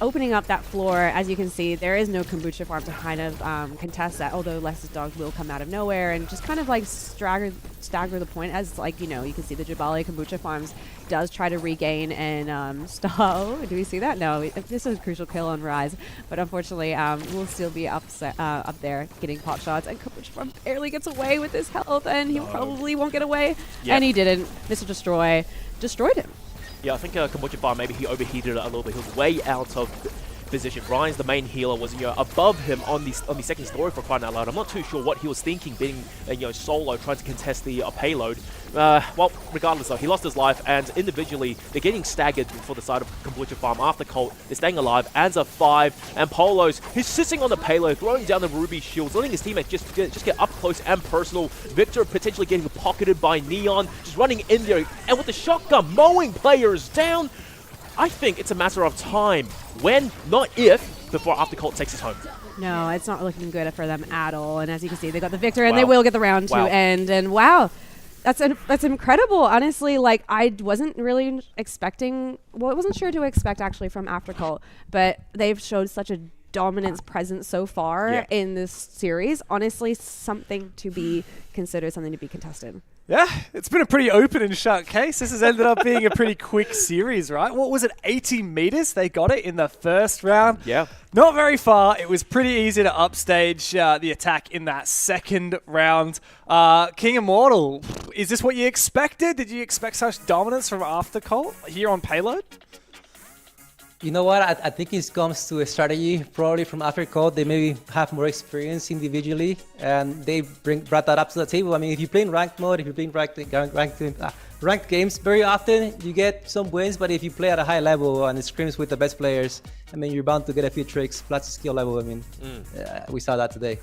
Opening up that floor, as you can see, there is no Kombucha Farm to kind of contest that, although Lex's dogs will come out of nowhere and just kind of like stagger the point, as like, you know, you can see the Jabali Kombucha Farms does try to regain and stall. Do we see that? No, this is a crucial kill on Rise, but unfortunately we'll still be up there getting pot shots, and Kombucha Farm barely gets away with his health, and he probably won't get away. Yep. And he didn't. Mr. Destroy destroyed him. Yeah, I think Kombucha Farm, maybe he overheated it a little bit. He was way out of position. Ryan's the main healer, was above him on the second story for crying out loud. I'm not too sure what he was thinking, being solo trying to contest the payload. Well, regardless though, he lost his life, and individually they're getting staggered for the side of Kombucha Farm. After Colt, they're staying alive. Anza 5 and Polos, he's sitting on the payload, throwing down the Ruby shields, letting his teammates just get up close and personal. Victor potentially getting pocketed by Neon, just running in there, and with the shotgun mowing players down. I think it's a matter of time, when, not if, before After Colt takes us home. No, it's not looking good for them at all. And as you can see, they got the Victor, and they will get the round to end. And wow, that's incredible. Honestly, like, I wasn't really expecting, well, I wasn't sure to expect actually from After Colt, but they've showed such a dominance presence so far in this series. Honestly, something to be considered, something to be contested. Yeah, it's been a pretty open and shut case. This has ended up being a pretty quick series, right? What was it, 80 meters? They got it in the first round. Yeah. Not very far. It was pretty easy to upstage the attack in that second round. King Immortal, is this what you expected? Did you expect such dominance from After Colt here on payload? You know what? I think it comes to a strategy, probably from After Colt. They maybe have more experience individually, and they brought that up to the table. I mean, if you play in ranked mode, if you play in ranked games, very often you get some wins, but if you play at a high level and it scrims with the best players, I mean, you're bound to get a few tricks, plus skill level. I mean, we saw that today.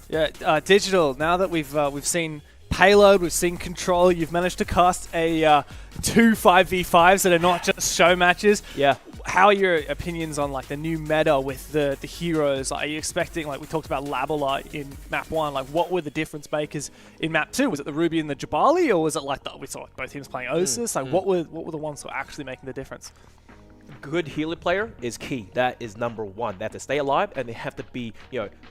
Yeah, Digital, now that we've seen payload, we've seen control, you've managed to cast a 2 5v5s that are not just show matches. Yeah. How are your opinions on like the new meta with the heroes? Are you expecting, like we talked about Labola in map 1, like what were the difference makers in map 2? Was it the Ruby and the Jabali, or was it like we saw both teams playing Osus? Like what were the ones who were actually making the difference? Good healer player is key. That is number one. They have to stay alive, and they have to be,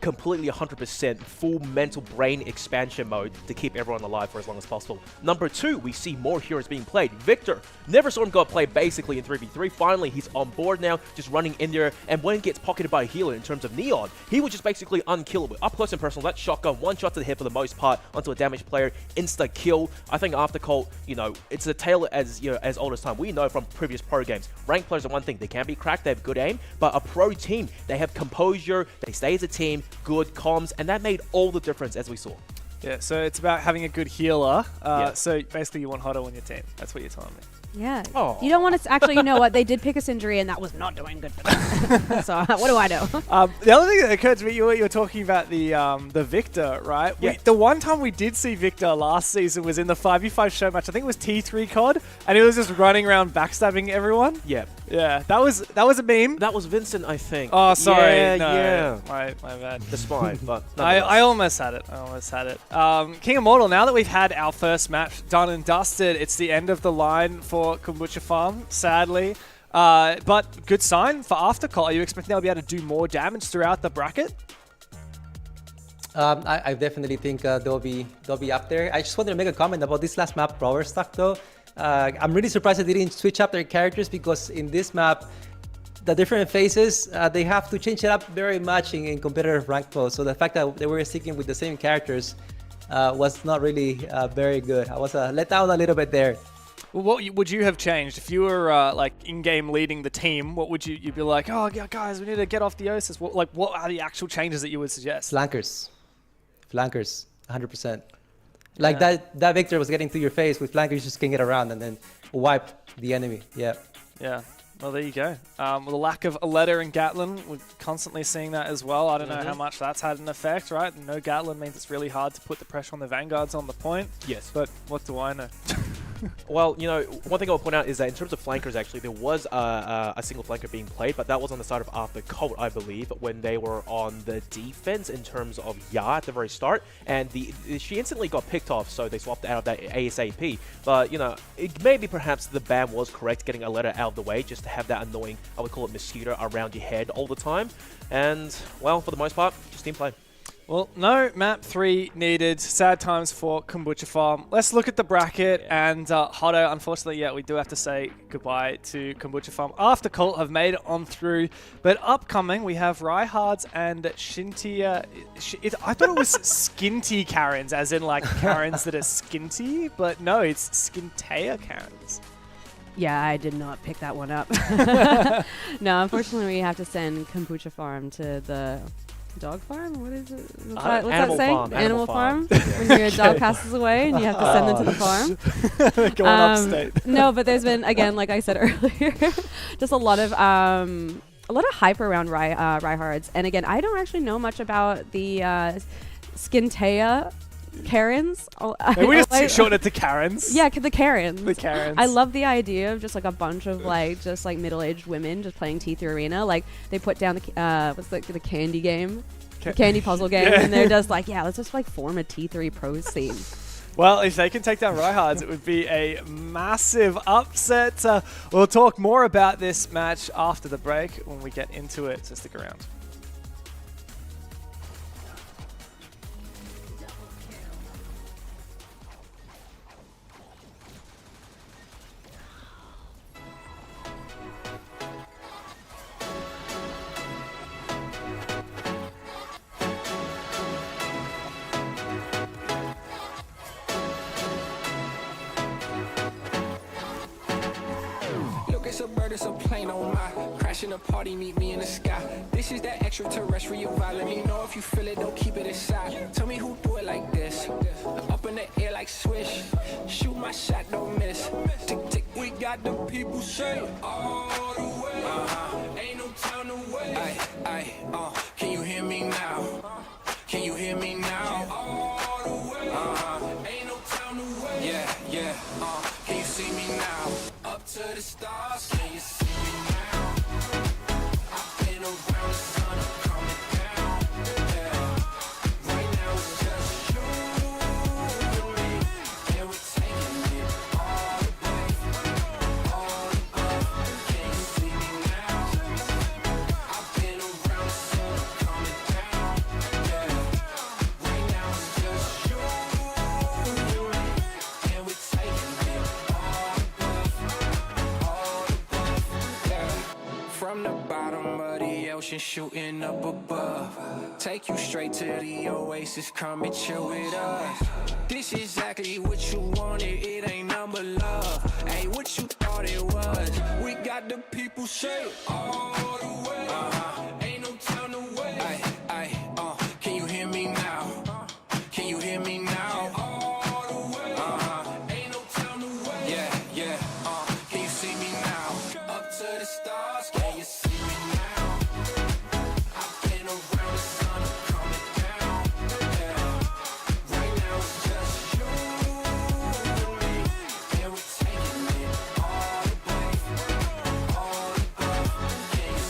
completely 100% full mental brain expansion mode to keep everyone alive for as long as possible. Number two, we see more heroes being played. Victor, never saw him go play basically in 3v3. Finally, he's on board now, just running in there, and when he gets pocketed by a healer in terms of Neon, he was just basically unkillable. Up close and personal, that shotgun, one shot to the head for the most part, onto a damaged player, insta kill. I think After Colt, it's a tale as old as time. We know from previous pro games, ranked players are one thing. They can be cracked, they have good aim, but a pro team, they have composure, they stay as a team, good comms, and that made all the difference, as we saw. Yeah, so it's about having a good healer. So basically you want Hotto on your team. That's what you're telling me. Yeah. Oh. You don't want to... Actually, you know what? They did pick a Sindri, and that was not doing good for them. So what do I know? The other thing that occurred to me, you were talking about the Victor, right? Yeah. The one time we did see Victor last season was in the 5v5 show match. I think it was T3 COD, and he was just running around backstabbing everyone. Yeah. Yeah, that was a meme. That was Vincent, I think. Oh, sorry. Yeah. My bad. The spy, but I almost had it. King Immortal, now that we've had our first match done and dusted, it's the end of the line for Kombucha Farm, sadly. But good sign for After Colt. Are you expecting they'll be able to do more damage throughout the bracket? I definitely think they'll be up there. I just wanted to make a comment about this last map, Power Stock, though. I'm really surprised they didn't switch up their characters, because in this map, the different phases, they have to change it up very much in competitive ranked mode. So the fact that they were sticking with the same characters was not really very good. I was let down a little bit there. Well, what would you have changed if you were in-game leading the team? What would you'd be like? Oh, yeah, guys, we need to get off the Osus. What are the actual changes that you would suggest? Slankers. flankers, 100%. Like that Victor was getting to your face with flankers, you just can get around and then wipe the enemy. Yeah. Yeah. Well, there you go. With the lack of Aletta and Gatlin, we're constantly seeing that as well. I don't know how much that's had an effect, right? No Gatlin means it's really hard to put the pressure on the Vanguards on the point. Yes. But what do I know? Well, you know, one thing I'll point out is that in terms of flankers, actually, there was a single flanker being played, but that was on the side of Arthur Colt, I believe, when they were on the defense in terms of Ya at the very start, and she instantly got picked off, so they swapped out of that ASAP. But, you know, maybe perhaps the ban was correct, getting a letter out of the way, just to have that annoying, I would call it mosquito, around your head all the time. And, well, for the most part, just team play. Well, no map 3 needed. Sad times for Kombucha Farm. Let's look at the bracket. And Hotto, unfortunately, yeah, we do have to say goodbye to Kombucha Farm after Colt have made it on through. But upcoming, we have Reinhardt and Shintia. I thought it was Skinty Karens, as in like Karens that are skinty. But no, it's Skintea Karens. Yeah, I did not pick that one up. No, unfortunately, we have to send Kombucha Farm to the dog farm? What is it? What's that saying? Farm. Animal farm. When your dog passes away and you have to send them to the farm. Going upstate. No, but there's been, again, like I said earlier, just a lot of hype around Reinhardt's. And again, I don't actually know much about the Skintea Karens. We just shorten it to Karens. Yeah, the Karens. The Karens. I love the idea of just like a bunch of just middle-aged women just playing T3 Arena. Like they put down the candy game, the candy puzzle game, and they're just like, yeah, let's just form a T3 Pros team. Well, if they can take down Reinhardt, it would be a massive upset. We'll talk more about this match after the break when we get into it, so stick around. It's a bird, it's a plane on my crashing a party, meet me in the sky. This is that extraterrestrial vibe. Let me know if you feel it, don't keep it inside. Tell me who do it like this. Up in the air like swish. Shoot my shot, don't miss. Tick tick, we got the people say all the way. Ain't no time to wait. Can you hear me now? Can you hear me now? All the way. Ain't no time to wait. Yeah. Can you see me now? Up to the stars, can you see me now? I've been around the sun, I'm coming down. Yeah. Right now it's just you and me, and we're taking it all the way, all the way. Can you see me now? I've been around the sun, I'm coming down. Yeah. Right now it's just you and me, and we're taking it all the way. From the bottom of the ocean, shooting up above. Take you straight to the oasis, come and chill with us. This is exactly what you wanted, it ain't number love. Ain't what you thought it was. We got the people say all the way. Ain't no time to wait. Can you hear me now? Can you hear me now? All the way. Ain't no time to wait. Yeah. Can you see me now? Up to the stars, can you see me now? I've been around the sun, I'm coming down. Yeah. Right now it's just you and me, and we're taking it all the way, all the way. Can you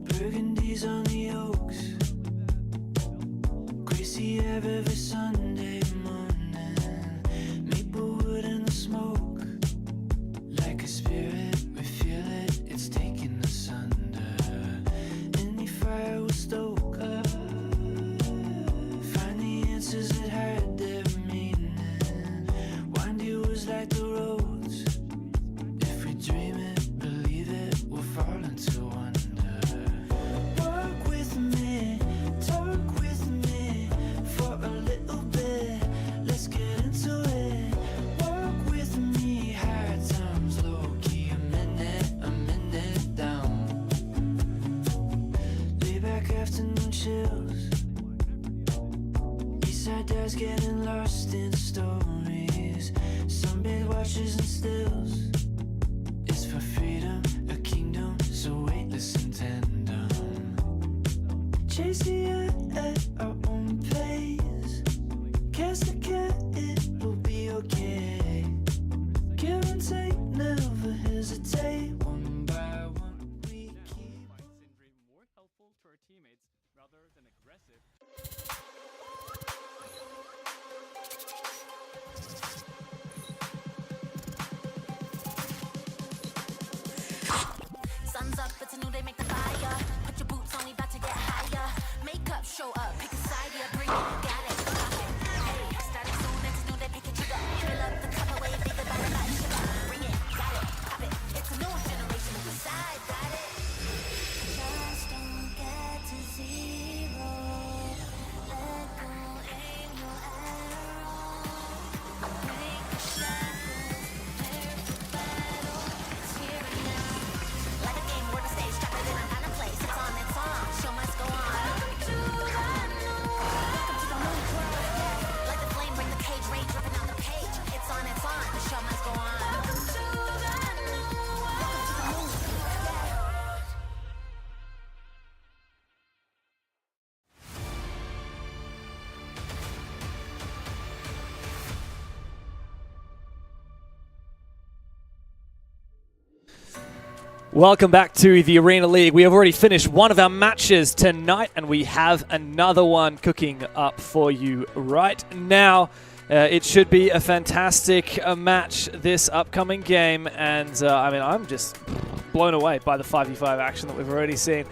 Burgundy's on the oaks. Greasy Ave every Sunday morning. Maplewood in the smoke. Like a spirit, we feel it, it's taking us under. Any fire will stoke. Find the answers that had their meaning. Windy was like the roads. If we dream it, believe it, we'll fall into wonder. Walk with me, talk with me for a little bit. Let's get into it. Walk with me, high times, low key, a minute down. Lay back afternoon chills. Eastside dad's getting lost in stories. Sunbathe watches and stills. It's for freedom, a kingdom, so weightless and tandem. Chasing it at our own pace. Cast the cat, it will be okay. Give and take, never hesitate. One by one, we keep. More helpful to our teammates rather than aggressive. Sun's up, it's a new day, make the fire. Put your boots on, we about to get higher. Makeup, show up, pick a side, yeah, bring it, got it, pop it. Hey, starting soon, it's a new day, pick a trigger. Fill up the cup away, bigger by the body, sugar. Bring it, got it, pop it. It's a new generation, decide, got it. Just don't get to zero. Let go, aim your arrow. Break the shackles, prepare for battle. It's here and now. Like a game, we're the stage, strap it in, I'm gonna place. It's on, show must go on. Welcome to the new world, yeah. Like the flame, bring the cage, rage dripping on the page. It's on, the show must go on. Welcome to the new world. Welcome to the new world, yeah. Welcome back to the Arena League. We have already finished one of our matches tonight, and we have another one cooking up for you right now. It should be a fantastic match this upcoming game, and I mean, I'm just blown away by the 5v5 action that we've already seen.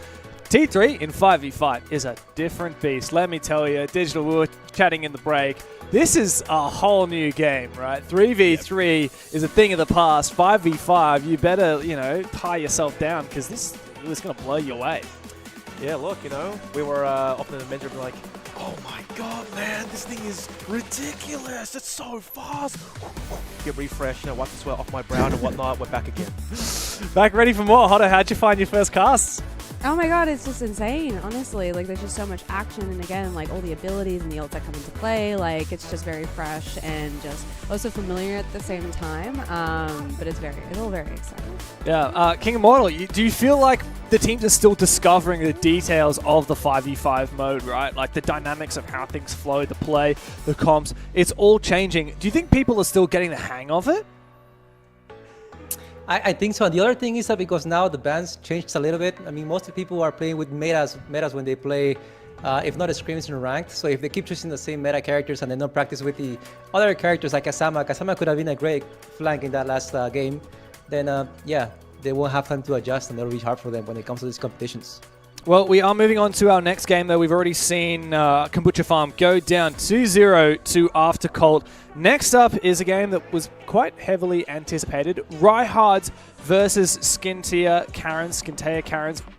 T3 in 5v5 is a different beast. Let me tell you, Digital, we were chatting in the break. This is a whole new game, right? 3v3 is a thing of the past. 5v5, you better, tie yourself down because this is going to blow you away. Yeah, look, we were up in the mentor like, oh my god, man, this thing is ridiculous. It's so fast. Get refreshed, wipe the sweat off my brow and whatnot. We're back again. Back ready for more. Hodo, how'd you find your first casts? Oh my god, it's just insane, honestly. Like, there's just so much action, and again, like, all the abilities and the ults that come into play, like, it's just very fresh and just also familiar at the same time, but it's all very exciting. Yeah, King Immortal, do you feel like the teams are still discovering the details of the 5v5 mode, right? Like, the dynamics of how things flow, the play, the comps, it's all changing. Do you think people are still getting the hang of it? I think so. And the other thing is that because now the bans changed a little bit. I mean, most of the people are playing with metas when they play, if not scrims in ranked. So if they keep choosing the same meta characters and they don't practice with the other characters like Kasama could have been a great flank in that last game, then yeah, they won't have time to adjust and it'll be hard for them when it comes to these competitions. Well, we are moving on to our next game, though. We've already seen Kombucha Farm go down 2-0 to After Colt. Next up is a game that was quite heavily anticipated. Reinhardt versus Skintea Karens.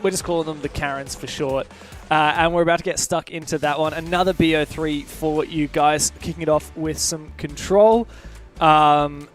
We're just calling them the Karens for short. And we're about to get stuck into that one. Another BO3 for you guys, kicking it off with some control. And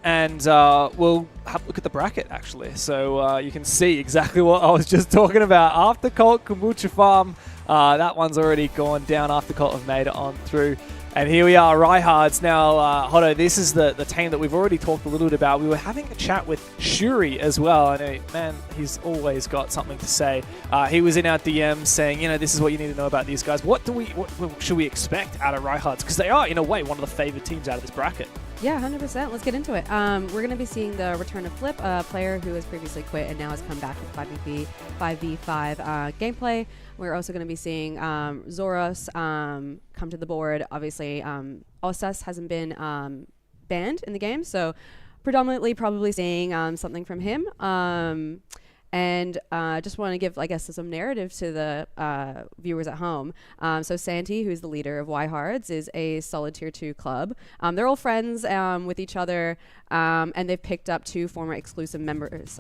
we'll have a look at the bracket, actually, so you can see exactly what I was just talking about. After Colt, Kombucha Farm, that one's already gone down. After Colt have made it on through. And here we are, Reinhardt. Now, Hodo, this is the team that we've already talked a little bit about. We were having a chat with Shuri as well. I know, man, he's always got something to say. He was in our DM saying, this is what you need to know about these guys. What should we expect out of Reinhardt? Because they are, in a way, one of the favored teams out of this bracket. Yeah, 100%. Let's get into it. We're going to be seeing the return of Flip, a player who has previously quit and now has come back with 5v5 gameplay. We're also going to be seeing Zoros come to the board. Obviously, Osas hasn't been banned in the game, so predominantly probably seeing something from him. And just want to give, I guess, some narrative to the viewers at home. So Santi, who's the leader of Reinhardt, is a solid tier 2 club. They're all friends with each other, and they've picked up 2 former exclusive members.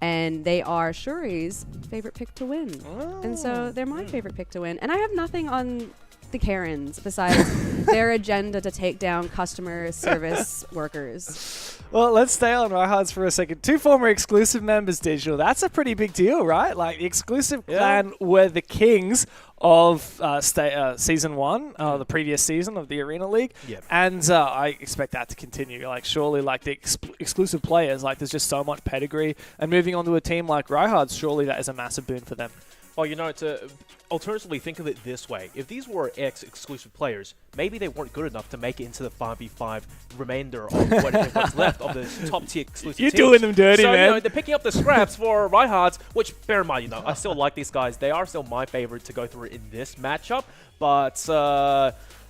And they are Shuri's favorite pick to win. Oh. And so they're my favorite pick to win. And I have nothing on the Karens besides their agenda to take down customer service workers. Well, let's stay on Reinhardt's for a second. 2 former exclusive members, Digital. That's a pretty big deal, right? Like, the exclusive clan were the kings of Season 1, the previous season of the Arena League. Yep. And I expect that to continue. Like, surely, like, the exclusive players, like, there's just so much pedigree. And moving on to a team like Reinhardt's, surely that is a massive boon for them. Well, you know, to alternatively think of it this way. If these were exclusive players, maybe they weren't good enough to make it into the 5v5 remainder of what's left of the top-tier exclusive You're teams. doing them dirty, so, man. You know, they're picking up the scraps for Reinhardt, which, bear in mind, you know, I still like these guys. They are still my favorite to go through in this matchup. But,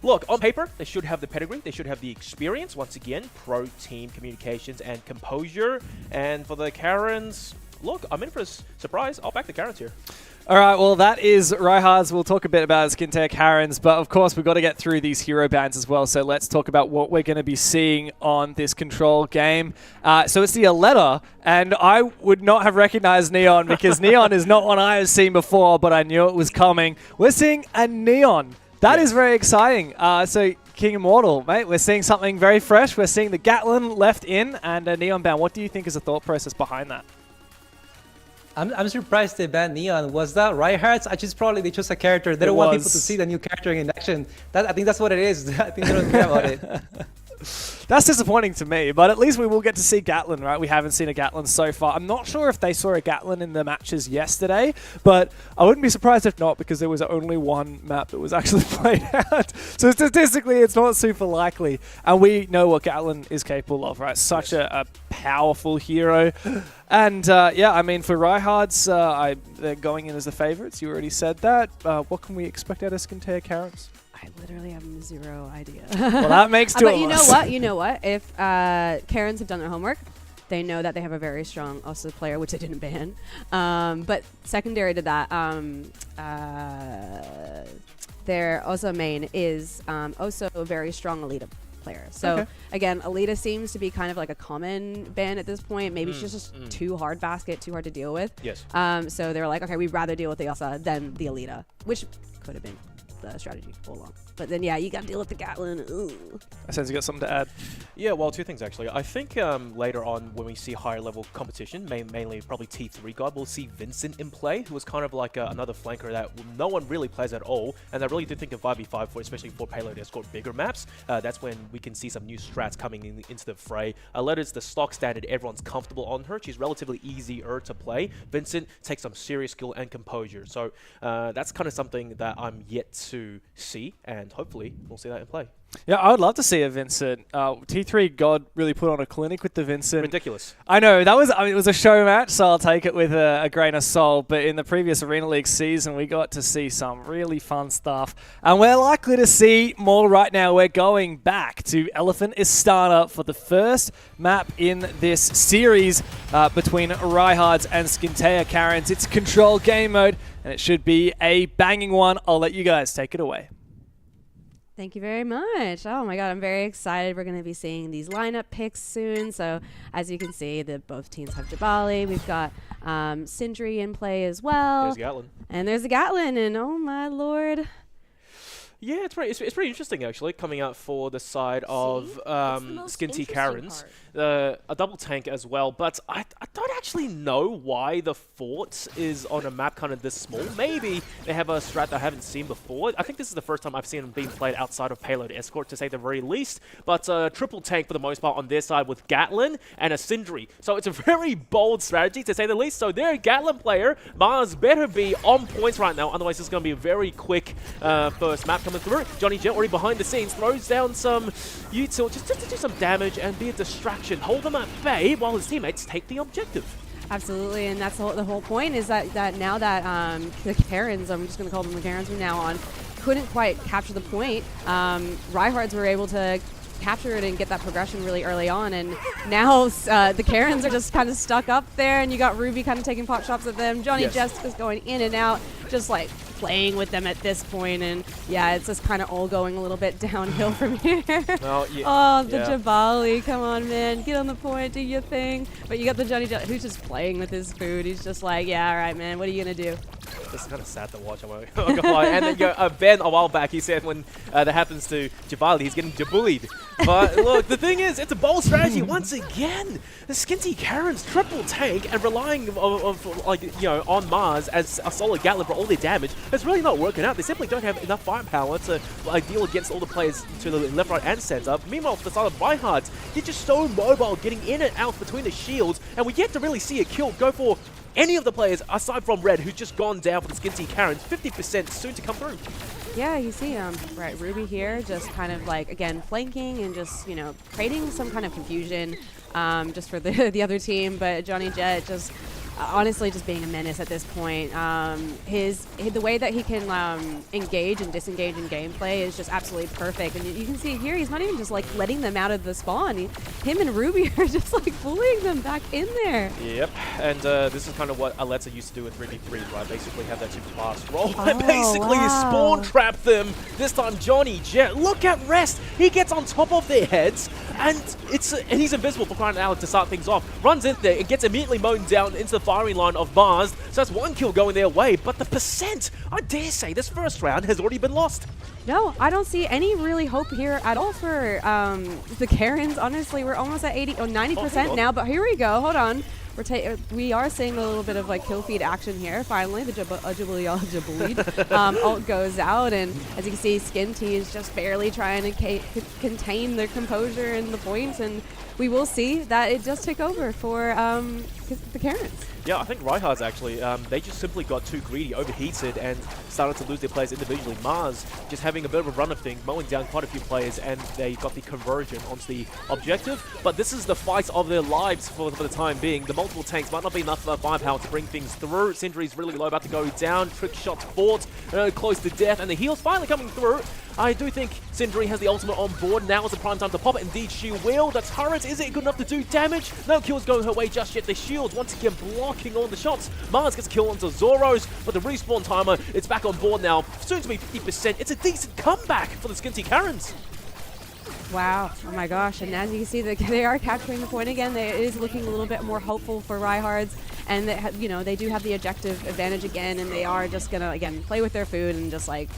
look, on paper, they should have the pedigree. They should have the experience. Once again, pro-team communications and composure. And for the Karens, look, I'm in for a surprise. I'll back the Karens here. All right, well, that is Reinhardt's. We'll talk a bit about Skintail Karens, but of course, we've got to get through these hero bans as well. So let's talk about what we're going to be seeing on this Control game. So it's the Aletta, and I would not have recognized Neon because Neon is not one I have seen before, but I knew it was coming. We're seeing a Neon. That is very exciting. So King Immortal, mate, we're seeing something very fresh. We're seeing the Gatlin left in and a Neon ban. What do you think is the thought process behind that? I'm surprised they banned Neon. Was that Reinhardt? Probably they chose a character. They don't want people to see the new character in action. I think that's what it is. I think they don't care about it. That's disappointing to me, but at least we will get to see Gatlin, right? We haven't seen a Gatlin so far. I'm not sure if they saw a Gatlin in the matches yesterday, but I wouldn't be surprised if not, because there was only one map that was actually played out. So statistically, it's not super likely. And we know what Gatlin is capable of, right? Such a powerful hero. And yeah, I mean, for Reinhardt's, they're going in as the favorites. You already said that. What can we expect out of Skintail Karens? I literally have 0 idea. Well, that makes 2 of us. But you know what? You know what? If Karens have done their homework, they know that they have a very strong also player, which they didn't ban. But secondary to that, their also main is also a very strong Alita player. So again, Alita seems to be kind of like a common ban at this point. Maybe she's just too hard basket, too hard to deal with. Yes. So they were like, okay, we'd rather deal with the Elsa than the Alita, which could have been the strategy all along. But then, yeah, you got to deal with the Gatlin. Ooh. I sense you got something to add. Yeah, well, 2 things, actually. I think later on, when we see higher level competition, mainly probably T3 God, we'll see Vincent in play, who was kind of like another flanker that no one really plays at all. And I really do think of 5v5, especially for payload escort bigger maps. That's when we can see some new strats coming into the fray. Aletta's the stock standard. Everyone's comfortable on her. She's relatively easier to play. Vincent takes some serious skill and composure. So that's kind of something that I'm yet to see, and hopefully we'll see that in play. Yeah, I would love to see a Vincent. T3 God really put on a clinic with the Vincent. Ridiculous. I know, that was, I mean, it was a show match, so I'll take it with a grain of salt. But in the previous Arena League season, we got to see some really fun stuff. And we're likely to see more right now. We're going back to Elephant Istana for the first map in this series between Reinhardt and Skintail Karens. It's Control game mode, and it should be a banging one. I'll let you guys take it away. Thank you very much. Oh my God, I'm very excited. We're going to be seeing these lineup picks soon. So as you can see, both teams have Jabali. We've got Sindri in play as well. There's Gatlin. And there's a Gatlin, and oh my Lord. Yeah, it's pretty interesting, actually, coming out for the side of Skintail Karens. a double tank as well, but I don't actually know why the fort is on a map kind of this small. Maybe they have a strat that I haven't seen before. I think this is the first time I've seen them being played outside of Payload Escort, to say the very least. But triple tank for the most part on their side with Gatlin and a Sindri. So it's a very bold strategy, to say the least. So their Gatlin player, Mars, better be on points right now. Otherwise, it's going to be a very quick first map coming through. Johnny Jet already behind the scenes, throws down some util just to do some damage and be a distraction. Hold them at bay while his teammates take the objective. Absolutely, and that's the whole point is that now that the Karens, I'm just going to call them the Karens from now on, couldn't quite capture the point, Reinhardts were able to capture it and get that progression really early on, and now the Karens are just kind of stuck up there, and you got Ruby kind of taking pot shots at them. Johnny Jessica's going in and out, just like playing with them at this point, and yeah, it's just kind of all going a little bit downhill from here. Oh, Jabali, come on, man, get on the point, do your thing. But you got the Johnny who's just playing with his food. He's just like, yeah, all right, man, what are you gonna do? This is kind of sad to watch. I'm not gonna lie. And then Ben a while back, he said when that happens to Jabali, he's getting jabullied. But look, the thing is, it's a bold strategy once again. The Skinty Karens triple tank and relying on Mars as a solid Gatlin for all their damage. It's really not working out. They simply don't have enough firepower to deal against all the players to the left, right, and center. Meanwhile, for the side of Reinhardt, they're just so mobile, getting in and out between the shields, and we yet to really see a kill go for any of the players aside from Red, who's just gone down for the Skinty Karens. 50% soon to come through. Yeah, you see, right, Ruby here, just kind of like, again, flanking and just, creating some kind of confusion just for the other team. But Johnny Jet just honestly just being a menace at this point. The way that he can engage and disengage in gameplay is just absolutely perfect. And you can see here, he's not even just like letting them out of the spawn. Him and Ruby are just like bullying them back in there. Yep, and this is kind of what Aleta used to do with 3v3, right? Basically have that super fast roll and basically spawn trap them. This time Johnny Jet, look at Rest. He gets on top of their heads, and he's invisible for crying out to start things off. Runs in there and gets immediately mown down into the firing line of Mars. So that's one kill going their way, but the percent, I dare say, this first round has already been lost. No, I don't see any really hope here at all for the Karens. Honestly, we're almost at 80 or 90% now, but here we go. Hold on. We are seeing a little bit of like kill feed action here. Finally, the Jabulid ult goes out, and as you can see, Skinty is just barely trying to contain their composure and the points, and we will see that it does take over for the Karens. Yeah, I think Reinhardt's actually, they just simply got too greedy, overheated, and started to lose their players individually. Mars just having a bit of a run of things, mowing down quite a few players, and they got the conversion onto the objective. But this is the fight of their lives for the time being. The multiple tanks might not be enough firepower to bring things through. Sindri's really low, about to go down. Trick shots fought, close to death, and the heals finally coming through. I do think Sindri has the ultimate on board. Now is the prime time to pop it. Indeed, she will. The turret, is it good enough to do damage? No kills going her way just yet. The shields once again blocking all the shots. Mars gets a kill onto Zoros, but the respawn timer, it's back on board now. Soon to be 50%. It's a decent comeback for the Skinty Karens. Wow. Oh my gosh. And as you can see, they are capturing the point again. It is looking a little bit more hopeful for Reinhardts. And they do have the objective advantage again, and they are just going to, again, play with their food and just like,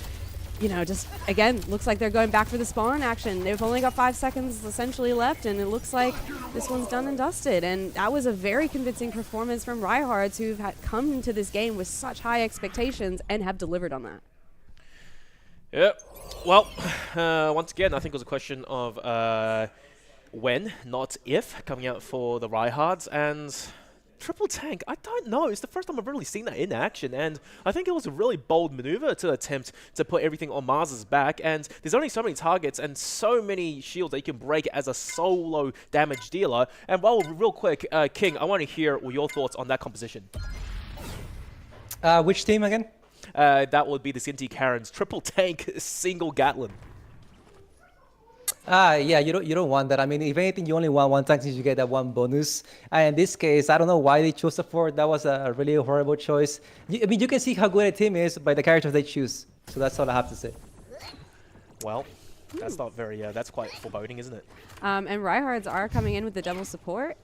just, again, looks like they're going back for the spawn action. They've only got 5 seconds essentially left, and it looks like this one's done and dusted. And that was a very convincing performance from Reinhardts, who've come into this game with such high expectations and have delivered on that. Yep. Well, once again, I think it was a question of when, not if, coming out for the Reinhardts. And triple tank, I don't know. It's the first time I've really seen that in action, and I think it was a really bold maneuver to attempt to put everything on Mars's back. And there's only so many targets and so many shields that you can break as a solo damage dealer. And well, real quick, King, I want to hear your thoughts on that composition. Which team again? That would be the Skinty Karens triple tank single Gatlin. Yeah, you don't want that. I mean, if anything, you only want one tank since you get that one bonus. And in this case, I don't know why they chose the fort. That was a really horrible choice. I mean, you can see how good a team is by the characters they choose. So that's all I have to say. Well, that's not very, that's quite foreboding, isn't it? And Reinhardts are coming in with the double support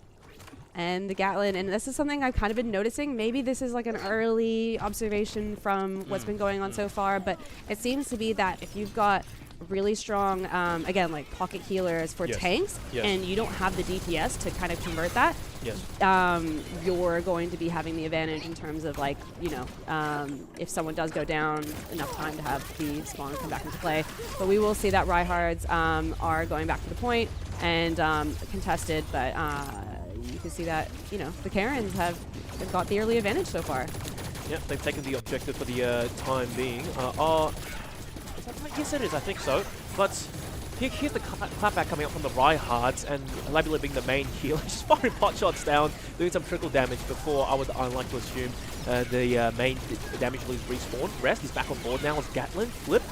and the Gatlin. And this is something I've kind of been noticing. Maybe this is like an early observation from what's been going on so far. But it seems to be that if you've got really strong, again, like pocket healers for Yes. tanks, Yes. and you don't have the DPS to kind of convert that, Yes. you're going to be having the advantage in terms of like, if someone does go down, enough time to have the spawn come back into play. But we will see that Reinhardts are going back to the point and contested, but you can see that, the Karens have got the early advantage so far. Yep, they've taken the objective for the time being. Is that right? Yes, it is. I think so. But here's the clapback coming up from the Reinhardts, and Labula being the main healer, just firing pot shots down, doing some trickle damage before I like to assume the main damage lose respawn. Rest, he's back on board now as Gatlin. Flip,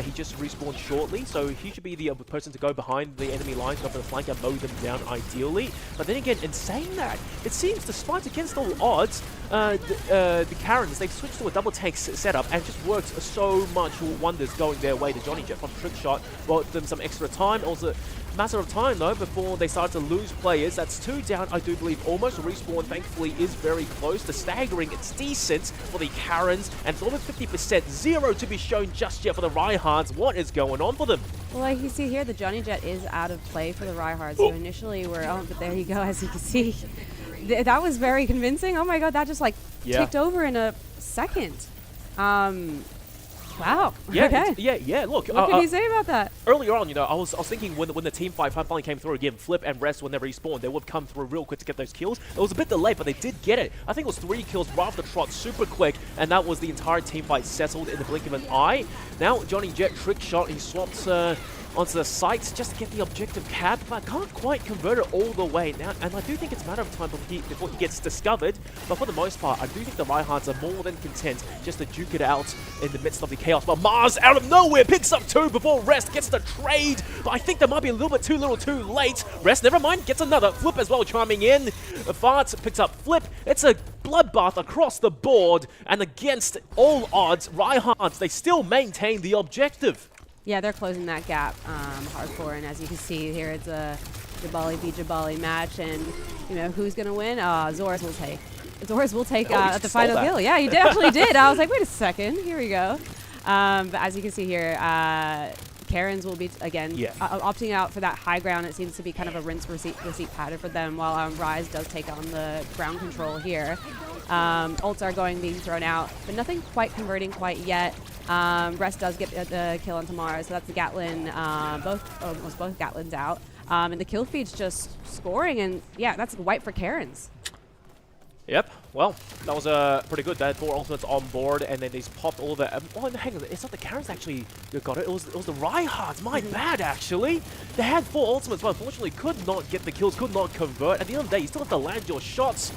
he just respawned shortly, so he should be the person to go behind the enemy lines, go for the flank and mow them down ideally. But then again, in saying that, it seems despite against all odds, the Karens, they've switched to a double tank setup and just worked so much wonders going their way. The Johnny Jet from trick shot bought them some extra time. Also, matter of time though before they start to lose players. That's 2 down, I do believe. Almost respawn, thankfully, is very close. The staggering, it's decent for the Karens, and it's almost 50%. 0 to be shown just yet for the Reinhardts. What is going on for them? Well, like you see here, the Johnny Jet is out of play for the Reinhardts. So initially but there you go, as you can see. That was very convincing. Oh my god, that just like ticked over in a second. Wow. Yeah, Okay. yeah. Look, What can you say about that? earlier on, I was thinking when the team fight finally came through again, Flip and Rest when they respawned, they would come through real quick to get those kills. It was a bit delayed, but they did get it. I think it was 3 kills right off the trot, super quick, and that was the entire team fight settled in the blink of an eye. Now Johnny Jet trick shot, he swaps onto the sights just to get the objective cap, but can't quite convert it all the way now. And I do think it's a matter of time before he gets discovered. But for the most part, I do think the Reinhardts are more than content just to duke it out in the midst of the chaos. But Mars out of nowhere picks up 2 before Rest gets the trade. But I think that might be a little bit too late. Rest, never mind, gets another. Flip as well chiming in. Fart picks up Flip. It's a bloodbath across the board. And against all odds, Reinhardts, they still maintain the objective. Yeah, they're closing that gap hardcore, and as you can see here, it's a Jabali v Jabali match, and who's gonna win? Zorus will take. Zorus will take the final kill. Yeah, he definitely did. I was like, wait a second, here we go. But as you can see here, Karens will be again opting out for that high ground. It seems to be kind of a rinse receipt pattern for them, while Rise does take on the ground control here. Ults are being thrown out, but nothing quite converting quite yet. Rest does get the kill on Tamara, so that's the Gatlin, almost both Gatlins out. And the kill feed's just scoring, and yeah, that's white for Karens. Yep, well, that was pretty good. They had 4 ultimates on board, and then they just popped all the... oh, no, hang on, it's not the Karens actually who got it. It was the Reinhardts. My bad, actually. They had 4 ultimates, but unfortunately could not get the kills, could not convert. At the end of the day, you still have to land your shots.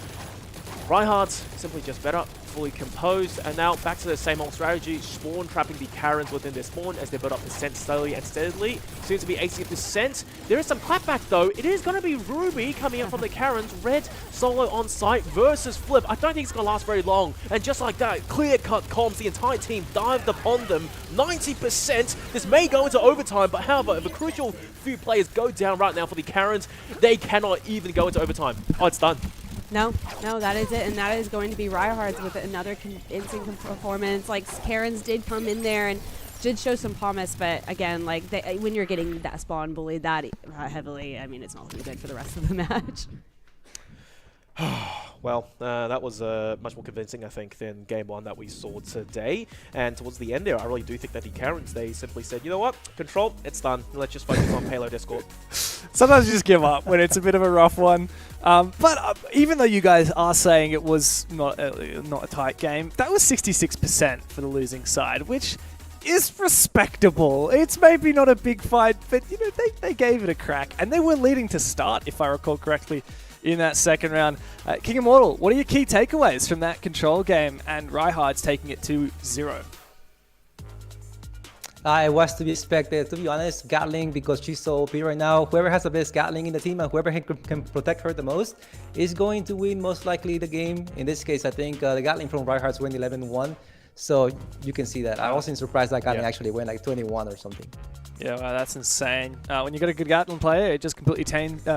Reinhardts simply just better, fully composed, and now back to the same old strategy, spawn trapping the Karens within their spawn as they build up percent slowly and steadily. Seems to be 80%. There is some clapback though. It is going to be Ruby coming up from the Karens. Red solo on site versus Flip. I don't think it's going to last very long. And just like that, clear-cut comms, the entire team dived upon them. 90%. This may go into overtime, but however, if a crucial few players go down right now for the Karens, they cannot even go into overtime. Oh, it's done. No, that is it, and that is going to be Reinhardts with another convincing performance. Like, Karens did come in there and did show some promise, but again, like, when you're getting that spawn bullied that heavily, I mean, it's not looking good for the rest of the match. Well, that was much more convincing, I think, than Game 1 that we saw today. And towards the end there, I really do think that the Karens, they simply said, you know what, Control, it's done. Let's just focus on payload escort. Sometimes you just give up when it's a bit of a rough one. But even though you guys are saying it was not a tight game, that was 66% for the losing side, which is respectable. It's maybe not a big fight, but they gave it a crack, and they were leading to start, if I recall correctly, in that second round. King Immortal, what are your key takeaways from that Control game and Reinhardt's taking it to 0? It was to be expected, to be honest. Gatling, because she's so OP right now, whoever has the best Gatling in the team and whoever can protect her the most is going to win most likely the game. In this case, I think the Gatling from Reinhardt's went 11-1. So you can see that. I wasn't surprised that Gatling actually went like 21 or something. Yeah, wow, that's insane. When you got a good Gatlin player, it just completely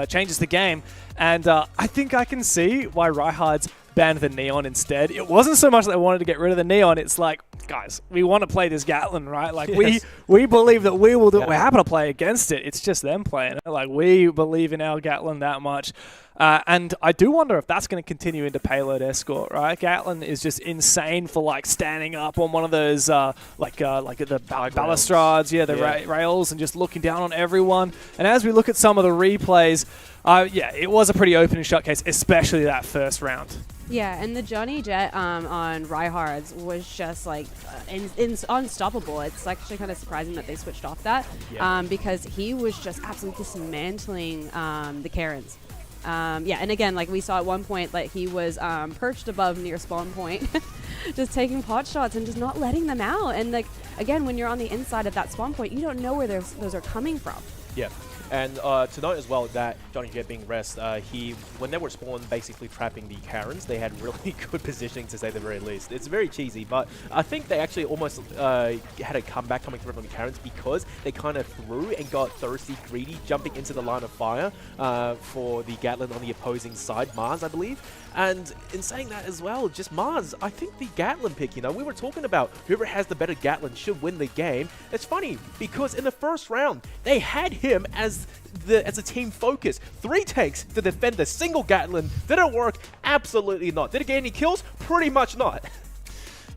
changes the game. And I think I can see why Reinhardt's banned the Neon instead. It wasn't so much that they wanted to get rid of the Neon. It's like, guys, we want to play this Gatlin, right? Like, we believe that we will do it. We're happy to play against it. It's just them playing it. Like, we believe in our Gatlin that much. And I do wonder if that's going to continue into Payload Escort, right? Gatlin is just insane for, like, standing up on one of those, like the balustrades, rails, and just looking down on everyone. And as we look at some of the replays, it was a pretty open and shut case, especially that first round. Yeah, and the Johnny Jet on Reinhardt's was just like unstoppable. It's actually kind of surprising that they switched off that because he was just absolutely dismantling the Karens. And again, like we saw at one point, like he was perched above near spawn point, just taking pot shots and just not letting them out. And like again, when you're on the inside of that spawn point, you don't know where those are coming from. Yeah. And to note as well that Johnny Jet being rest, when they were spawned basically trapping the Karens, they had really good positioning to say the very least. It's very cheesy, but I think they actually almost had a comeback coming through from the Karens because they kind of threw and got thirsty, greedy, jumping into the line of fire for the Gatlin on the opposing side, Mars, I believe. And in saying that as well, just Mars, I think the Gatlin pick, we were talking about whoever has the better Gatlin should win the game. It's funny because in the first round, they had him as a team focus. 3 tanks to defend the single Gatlin. Did it work? Absolutely not. Did it get any kills? Pretty much not.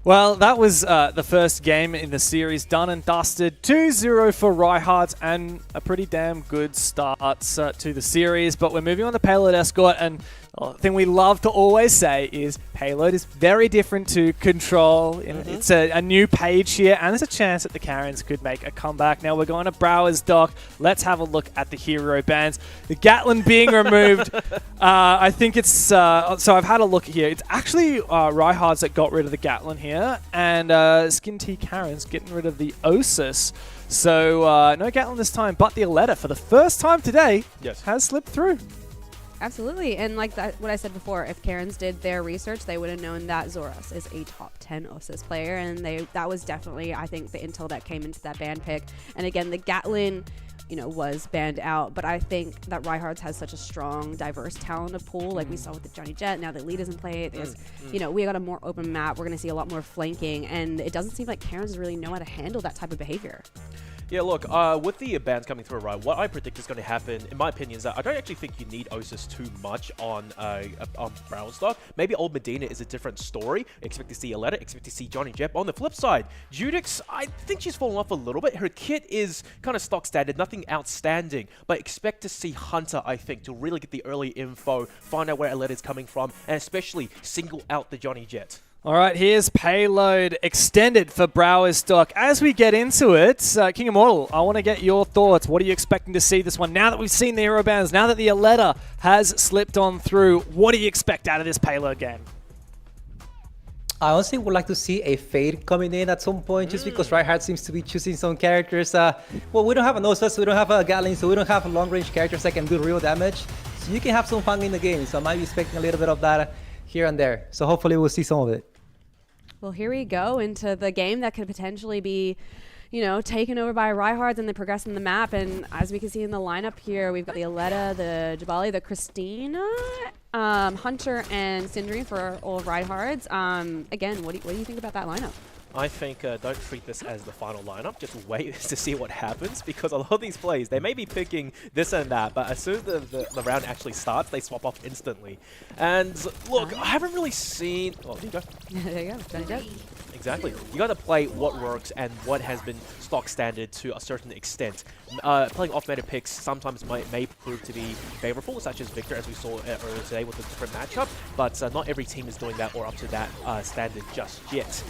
Well, that was the first game in the series, done and dusted. 2-0 for Reinhardt, and a pretty damn good start to the series. But we're moving on to Payload Escort, and the thing we love to always say is Payload is very different to Control. It's a new page here, and there's a chance that the Karens could make a comeback. Now we're going to Brower's Dock. Let's have a look at the hero bans. The Gatlin being removed. I think it's... so I've had a look here. It's actually Reinhardt's that got rid of the Gatlin here, and Skin T Karens getting rid of the Osis. So no Gatlin this time, but the Aletta for the first time today has slipped through. Absolutely, and like what I said before, if Karens did their research, they would have known that Zoras is a top 10 Osis player, and that was definitely, I think, the intel that came into that ban pick. And again, the Gatlin, was banned out, but I think that Reinhardt has such a strong, diverse talent pool, like we saw with the Johnny Jet. Now that Lee doesn't play it, there's, we got a more open map. We're going to see a lot more flanking, and it doesn't seem like Karens really know how to handle that type of behavior. Yeah, look, with the bans coming through, right, what I predict is going to happen, in my opinion, is that I don't actually think you need Osis too much on Brown stock. Maybe Old Medina is a different story. Expect to see Aletta, expect to see Johnny Jep. On the flip side, Judix, I think she's fallen off a little bit. Her kit is kind of stock standard, nothing outstanding, but expect to see Hunter, I think, to really get the early info, find out where Aletta is coming from, and especially single out the Johnny Jet. All right, here's Payload extended for Brower's Stock. As we get into it, King Immortal, I want to get your thoughts. What are you expecting to see this one? Now that we've seen the hero bans, now that the Aletta has slipped on through, what do you expect out of this Payload game? I honestly would like to see a Fade coming in at some point, just because Reinhardt seems to be choosing some characters. Well, we don't have a Nosus, we don't have a Gatling, so we don't have long-range characters that can do real damage. So you can have some fun in the game, so I might be expecting a little bit of that here and there. So hopefully we'll see some of it. Well, here we go into the game that could potentially be, taken over by Reinhardt and then progress in the map. And as we can see in the lineup here, we've got the Aletta, the Jabali, the Christina, Hunter, and Sindri for all of Reinhardt's. Again, what do you think about that lineup? I think don't treat this as the final lineup. Just wait to see what happens, because a lot of these plays, they may be picking this and that, but as soon as the round actually starts, they swap off instantly. And look, I haven't really seen... Oh, there you go. There you go. Johnny Jet. Exactly. You got to play what works and what has been stock standard to a certain extent. Playing off-meta picks sometimes may prove to be favorable, such as Victor, as we saw earlier today with a different matchup, but not every team is doing that or up to that standard just yet.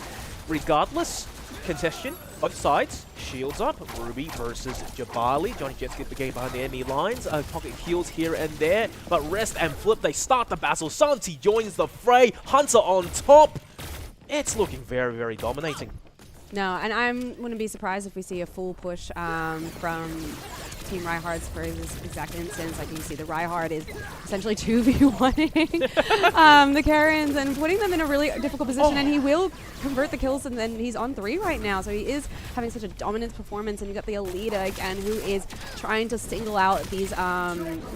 Regardless, contestation, both sides, shields up, Ruby versus Jabali. Johnny Jets get the game behind the enemy lines, pocket heals here and there, but rest and flip, they start the battle. Santi joins the fray, Hunter on top. It's looking very, very dominating. No, and I wouldn't be surprised if we see a full push from Team Reinhardt's for this exact instance. Like you see, the Reinhardt is essentially 2v1ing the Karens and putting them in a really difficult position, and he will convert the kills, and then he's on 3 right now. So he is having such a dominant performance, and you got the Alita again, who is trying to single out these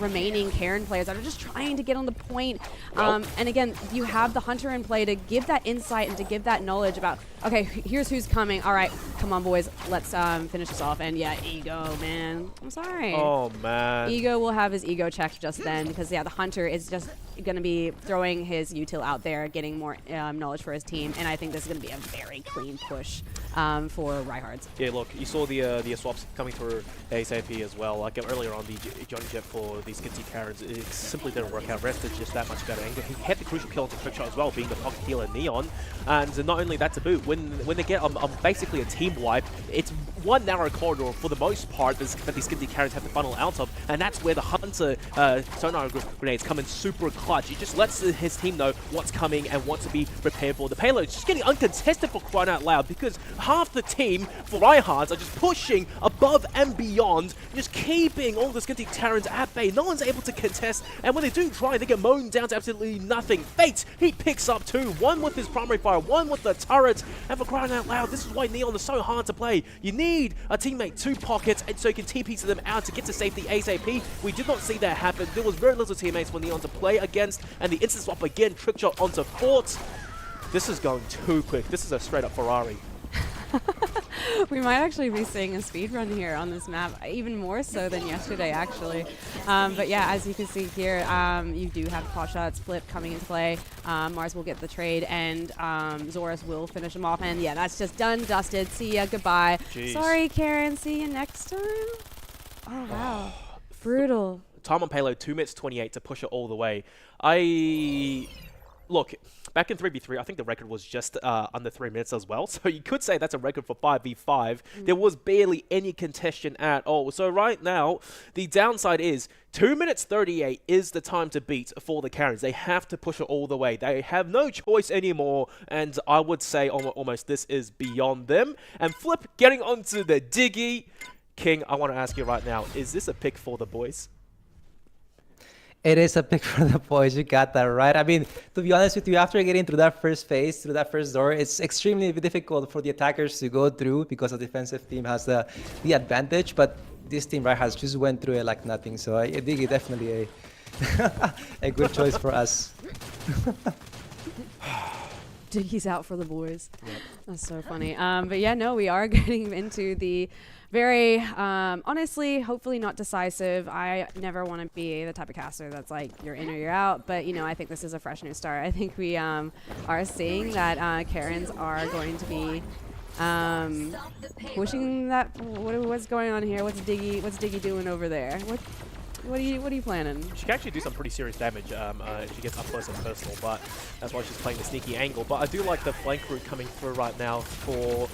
remaining Karen players that are just trying to get on the point. And again, you have the Hunter in play to give that insight and to give that knowledge about, okay, here's who's coming. All right, come on, boys, let's finish this off. And yeah, Ego, man, I'm sorry. Oh, man. Ego will have his ego checked just then because, yeah, the Hunter is just going to be throwing his util out there, getting more knowledge for his team, and I think this is going to be a very clean push for Reinhardt. Yeah, look, you saw the swaps coming through ASAP as well. Like earlier on, the Johnny Jet for these Skinty Karens, it simply didn't work out. Rest is just that much better. And he had the crucial kill onto Trickshot as well, being the pocket healer Neon. And not only that to boot, when they get basically a team wipe, it's one narrow corridor for the most part that these Skinty Karens have to funnel out of, and that's where the Hunter sonar grenades come in super clutch. It just lets his team know what's coming and what to be prepared for. The payload's just getting uncontested for crying out loud because half the team for Reinhardt are just pushing above and beyond, just keeping all the Skinty Karens at bay. No one's able to contest, and when they do try, they get mown down to absolutely nothing. Fate, he picks up 2, one with his primary fire, one with the turret, and for crying out loud, this is why Neon is so hard to play. You need a teammate to pockets, and so you can TP to them out to get to safety ASAP. We did not see that happen. There was very little teammates for Neon to play against, and the instant swap again, Trickshot onto Fort. This is going too quick. This is a straight up Ferrari. We might actually be seeing a speed run here on this map, even more so than yesterday, actually. But yeah, as you can see here, you do have pot shots, flip coming into play. Mars will get the trade, and Zorus will finish him off. And yeah, that's just done, dusted. See ya, goodbye. Jeez. Sorry, Karen. See you next time. Oh wow, brutal. Time on payload 2 minutes 28 to push it all the way. Look, back in 3v3, I think the record was just under 3 minutes as well. So you could say that's a record for 5v5. There was barely any contention at all. So right now, the downside is 2 minutes 38 is the time to beat for the Karens. They have to push it all the way. They have no choice anymore. And I would say almost this is beyond them. And Flip getting onto the Diggy. King, I want to ask you right now, is this a pick for the boys? It is a pick for the boys. You got that right. I mean, to be honest with you, after getting through that first phase, through that first door, it's extremely difficult for the attackers to go through because the defensive team has the advantage. But this team right has just went through it like nothing. So I think it's definitely a good choice for us. Diggy's out for the boys. Yep. That's so funny. But yeah, no, we are getting into the very, honestly, hopefully not decisive. I never want to be the type of caster that's like, you're in or you're out. But, you know, I think this is a fresh new start. I think we are seeing that Karens are going to be pushing that. What's going on here? What's Diggy doing over there? What are you planning? She can actually do some pretty serious damage if she gets up close and personal, but that's why she's playing the sneaky angle. But I do like the flank route coming through right now for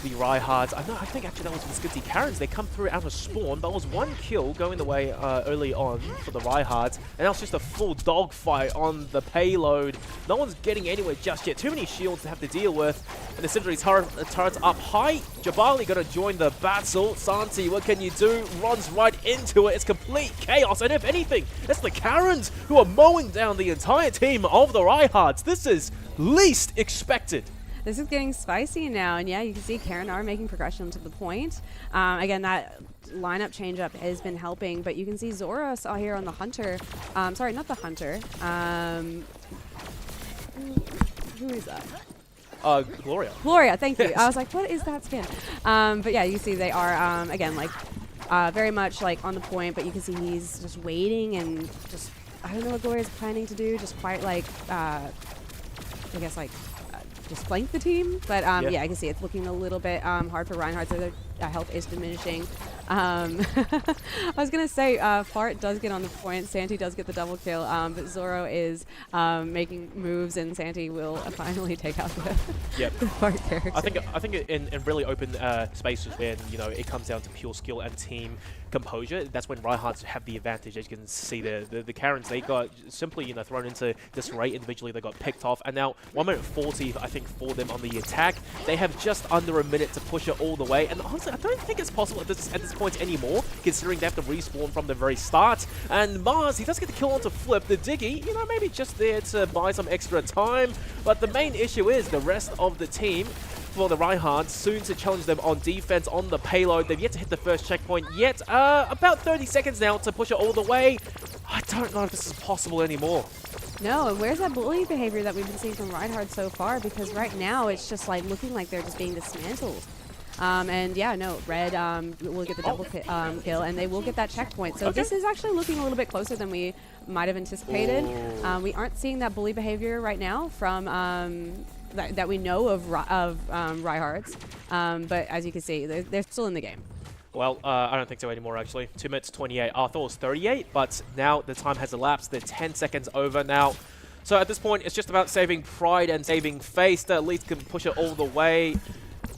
the Reinhardts. I think actually that was the Skinty Karens. They come through out of spawn, but it was one kill going the way early on for the Reinhardts, and that was just a full dogfight on the payload. No one's getting anywhere just yet. Too many shields to have to deal with, and the Sindri turret's up high. Jabali gonna join the battle. Santi, what can you do? Runs right into it. It's complete chaos, and if anything, it's the Karens who are mowing down the entire team of the Reinhardts. This is least expected. This is getting spicy now, and yeah, you can see Karen are making progression to the point. Again, that lineup change-up has been helping, but you can see Zoros out here on the Hunter. Sorry, not the Hunter. Who is that? Gloria. Gloria, thank you. Yes. I was like, what is that skin? But yeah, you see they are, again, like, very much like on the point, but you can see he's just waiting and just, I don't know what Gloria's planning to do, just quite like, I guess like, just flank the team, but yeah, I can see it's looking a little bit hard for Reinhardt, so their health is diminishing. I was gonna say Fart does get on the point, Santi does get the double kill, but Zoro is making moves, and Santi will finally take out the Fart character. I think in really open spaces when, you know, it comes down to pure skill and team, composure, that's when Reinhardt have the advantage. As you can see, the Karens, they got simply thrown into disarray individually. They got picked off, and now 1 minute 40, I think, for them on the attack. They have just under a minute to push it all the way, and honestly, I don't think it's possible at this point anymore, considering they have to respawn from the very start. And Mars, he does get the kill onto Flip. The Diggy, maybe just there to buy some extra time, but the main issue is the rest of the team. For the Reinhardt, soon to challenge them on defense on the payload. They've yet to hit the first checkpoint yet. About 30 seconds now to push it all the way. I don't know if this is possible anymore. No, and where's that bully behavior that we've been seeing from Reinhardt so far? Because right now it's just like looking like they're just being dismantled. And yeah, no, Red will get the double kill, and they will get that checkpoint. So this is actually looking a little bit closer than we might have anticipated. We aren't seeing that bully behavior right now from that we know of Reinhardt's. But as you can see, they're still in the game. Well, I don't think so anymore, actually. 2 minutes 28. I thought it was 38, but now the time has elapsed. They're 10 seconds over now. So at this point, it's just about saving pride and saving face. At least can push it all the way.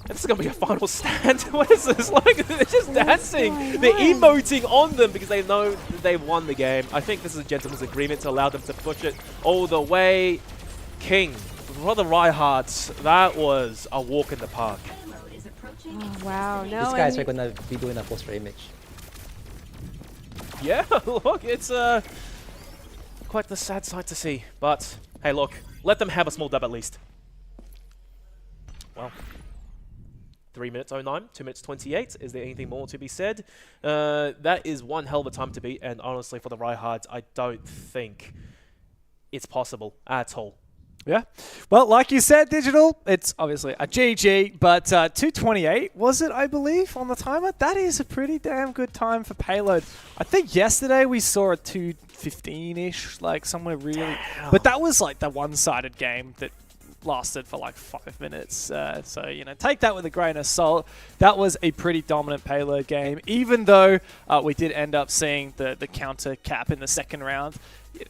And this is going to be a final stand. What is this? Like, they're just dancing. They're emoting on them because they know that they've won the game. I think this is a gentleman's agreement to allow them to push it all the way. King, Brother Reinhardt, that was a walk in the park. Oh, wow. No, These guys are going to be doing a poster image. Yeah, look, it's quite the sad sight to see. But, hey, look, let them have a small dub at least. Well. 3 minutes 09, 2 minutes 28. Is there anything more to be said? That is one hell of a time to beat, and honestly, for the Reinhardt, I don't think it's possible at all. Yeah. Well, like you said, Digital, it's obviously a GG, but 2:28 was it, I believe, on the timer? That is a pretty damn good time for payload. I think yesterday we saw a 2:15-ish, like somewhere really... Damn. But that was like the one-sided game that lasted for like 5 minutes. So, take that with a grain of salt. That was a pretty dominant payload game, even though we did end up seeing the counter cap in the second round.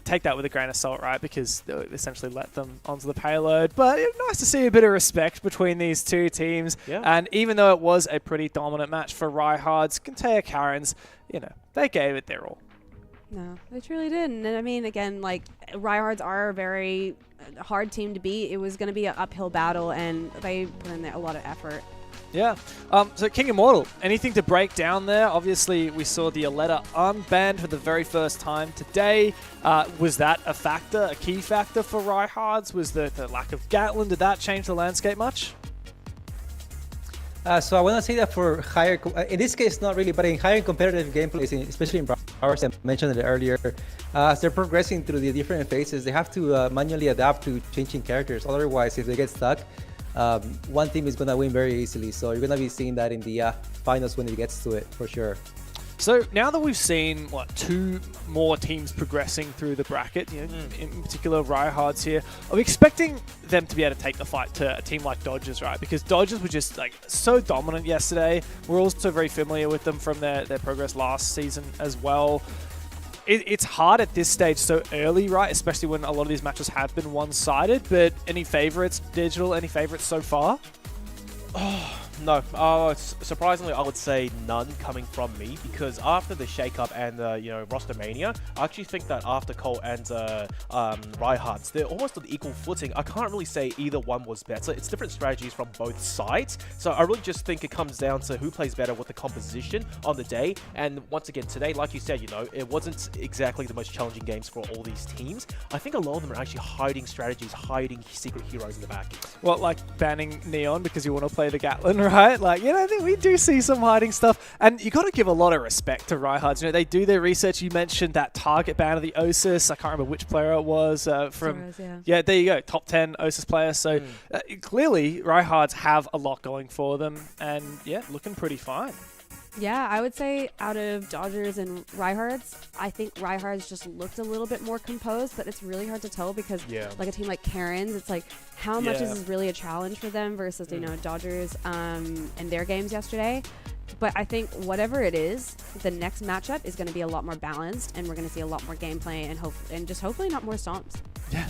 Take that with a grain of salt, right? Because they essentially let them onto the payload. But nice to see a bit of respect between these two teams. Yeah. And even though it was a pretty dominant match for Reinhardt's, Contea Karens, they gave it their all. No, they truly didn't. And I mean, again, like, Reinhardt's are a very hard team to beat. It was going to be an uphill battle, and they put in there a lot of effort. Yeah. So King Immortal, anything to break down there? Obviously, we saw the Aletta unbanned for the very first time today. Was that a factor, a key factor for Reinhardt's? Was the lack of Gatlin, did that change the landscape much? So I want to say that for higher, in this case not really, but in higher competitive gameplays, especially in Brawlers, I mentioned it earlier, as they're progressing through the different phases, they have to manually adapt to changing characters. Otherwise, if they get stuck, one team is going to win very easily. So you're going to be seeing that in the finals when it gets to it, for sure. So now that we've seen, two more teams progressing through the bracket, in particular Reinhardt's here, are we expecting them to be able to take the fight to a team like Dodgers, right? Because Dodgers were just so dominant yesterday. We're also very familiar with them from their progress last season as well. It's hard at this stage so early, right? Especially when a lot of these matches have been one-sided. But any favorites, Digital? Any favorites so far? No. Surprisingly, I would say none coming from me, because after the shake-up and roster mania, I actually think that after Colt and Reinhardt, they're almost on equal footing. I can't really say either one was better. It's different strategies from both sides. So I really just think it comes down to who plays better with the composition on the day. And once again, today, like you said, it wasn't exactly the most challenging games for all these teams. I think a lot of them are actually hiding strategies, hiding secret heroes in the back. Well, like banning Neon because you want to play the Gatlin, right? I think we do see some hiding stuff. And you got to give a lot of respect to Reinhardt. They do their research. You mentioned that target ban of the Osis. I can't remember which player it was. Yeah, there you go. Top 10 Osis player. So clearly, Reinhardt have a lot going for them. And yeah, looking pretty fine. Yeah, I would say out of Dodgers and Reinhardt's, I think Reinhardt's just looked a little bit more composed, but it's really hard to tell because like a team like Karen's, it's like how much is this really a challenge for them versus, Dodgers in their games yesterday. But I think whatever it is, the next matchup is going to be a lot more balanced, and we're going to see a lot more gameplay and just hopefully not more stomps. Yeah,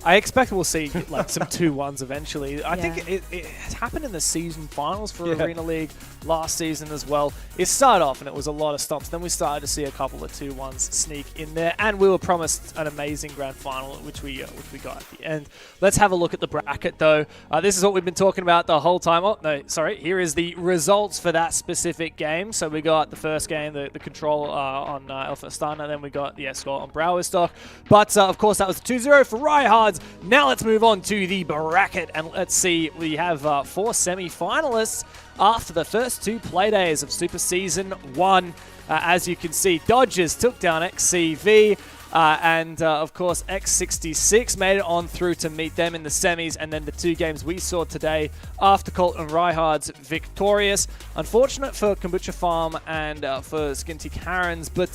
I expect we'll see like some 2-1s eventually. I think Yeah. it has happened in the season finals for Yeah. Arena League last season as well. It started off and it was a lot of stops. Then we started to see a couple of 2-1s sneak in there, and we were promised an amazing grand final, which we got at the end. Let's have a look at the bracket though. This is what we've been talking about the whole time. Oh no, sorry. Here is the results for that specific game. So we got the first game, the control on Alpha Astana, then we got the escort on Browerstock. But of course that was 2-0 for Reinhardt. Now let's move on to the bracket, and let's see, we have 4 semi-finalists after the first 2 play days of Super Season 1. As you can see, Dodgers took down XCV, and of course X66 made it on through to meet them in the semis, and then the 2 games we saw today after Colt and Reinhardt's victorious. Unfortunate for Kombucha Farm and for Skinty Karens, but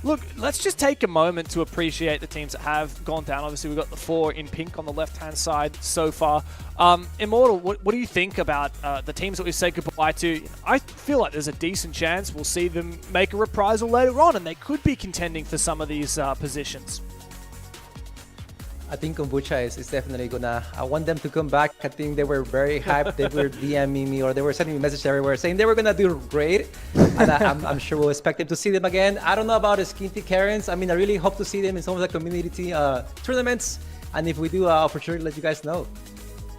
look, let's just take a moment to appreciate the teams that have gone down. Obviously we've got the 4 in pink on the left hand side so far. Immortal, what do you think about the teams that we've said goodbye to? I feel like there's a decent chance we'll see them make a reprisal later on, and they could be contending for some of these positions. I think Kombucha is definitely gonna. I want them to come back. I think they were very hyped. They were DMing me, or they were sending me messages everywhere saying they were gonna do great. And I'm sure we'll expect them to see them again. I don't know about the Skinty Karens. I mean, I really hope to see them in some of the community tournaments. And if we do, I'll for sure let you guys know.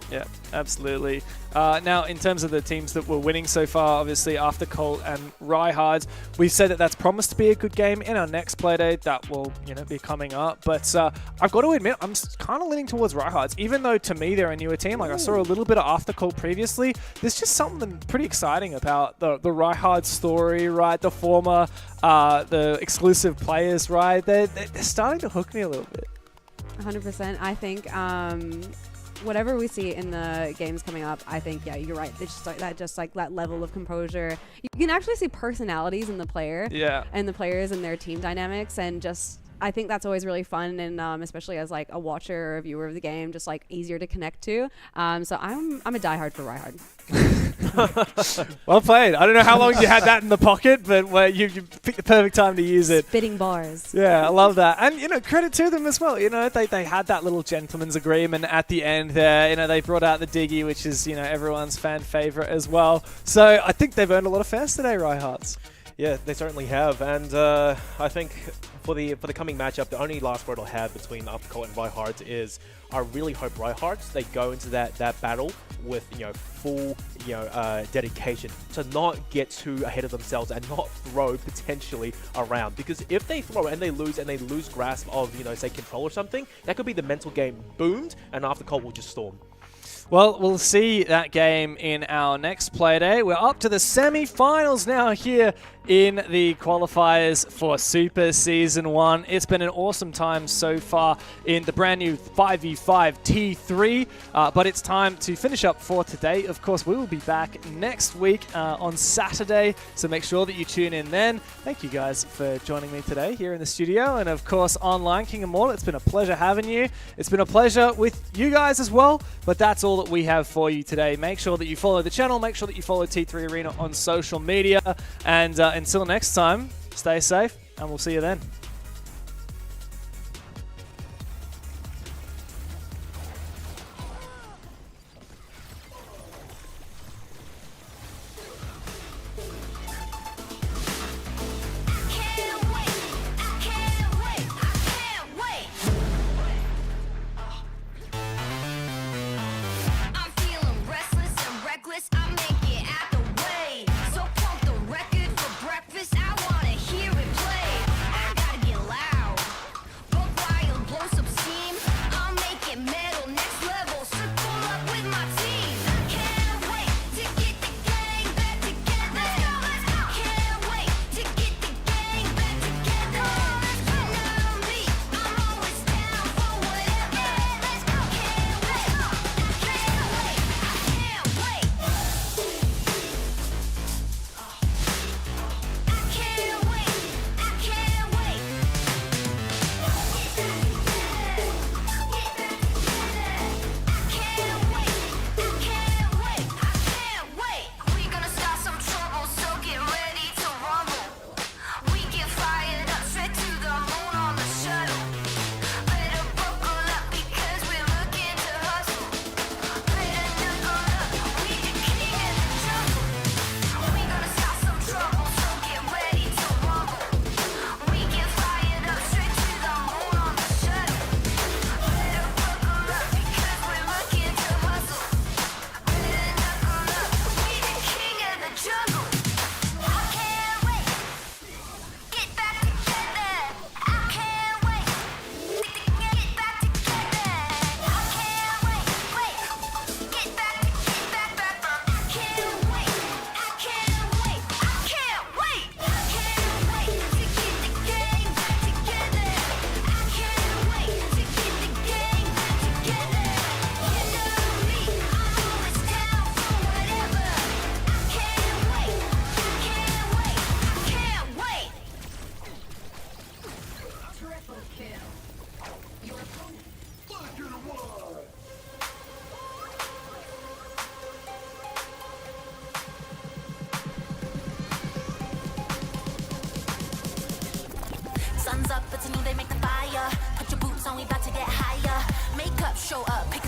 Yeah, absolutely. Now, in terms of the teams that were winning so far, obviously after Colt and Reinhardt, we've said that that's promised to be a good game. In our next playdate, that will be coming up. But I've got to admit, I'm kind of leaning towards Reinhardt, even though to me they're a newer team. Like I saw a little bit of after Colt previously. There's just something pretty exciting about the Reinhardt story, right? The former, the exclusive players, right? They're starting to hook me a little bit. 100%. I think whatever we see in the games coming up, I think, yeah, you're right. It's just like that level of composure. You can actually see personalities in the player, and the players and their team dynamics, and just I think that's always really fun, and especially as like a watcher or a viewer of the game, just like easier to connect to. So I'm a diehard for Reinhardt. Well played. I don't know how long you had that in the pocket, but you picked the perfect time to use it. Spitting bars. Yeah, I love that. And, credit to them as well. They had that little gentleman's agreement at the end there. They brought out the Diggy, which is, everyone's fan favorite as well. So I think they've earned a lot of fans today, Reinhardt's. Yeah, they certainly have, and I think for the coming matchup, the only last word I'll have between Colt and Reinhardt is I really hope Reinhardt they go into that battle with full dedication to not get too ahead of themselves and not throw potentially around, because if they throw and they lose grasp of say control or something, that could be the mental game boomed, and after Colt will just storm. Well, we'll see that game in our next Playday. We're up to the semi-finals now here in the qualifiers for Super Season 1. It's been an awesome time so far in the brand new 5v5 T3, but it's time to finish up for today. Of course, we will be back next week on Saturday, so make sure that you tune in then. Thank you guys for joining me today here in the studio, and of course online, King Immortal. It's been a pleasure having you. It's been a pleasure with you guys as well, but that's all that we have for you today. Make sure that you follow the channel, make sure that you follow T3 Arena on social media, and until next time, stay safe, and we'll see you then. Can't wait, I can't wait, I can't wait. I'm feeling restless and reckless. I make it out the way. So pump the record for breakfast. I wanna hear it play. I gotta show up, pick a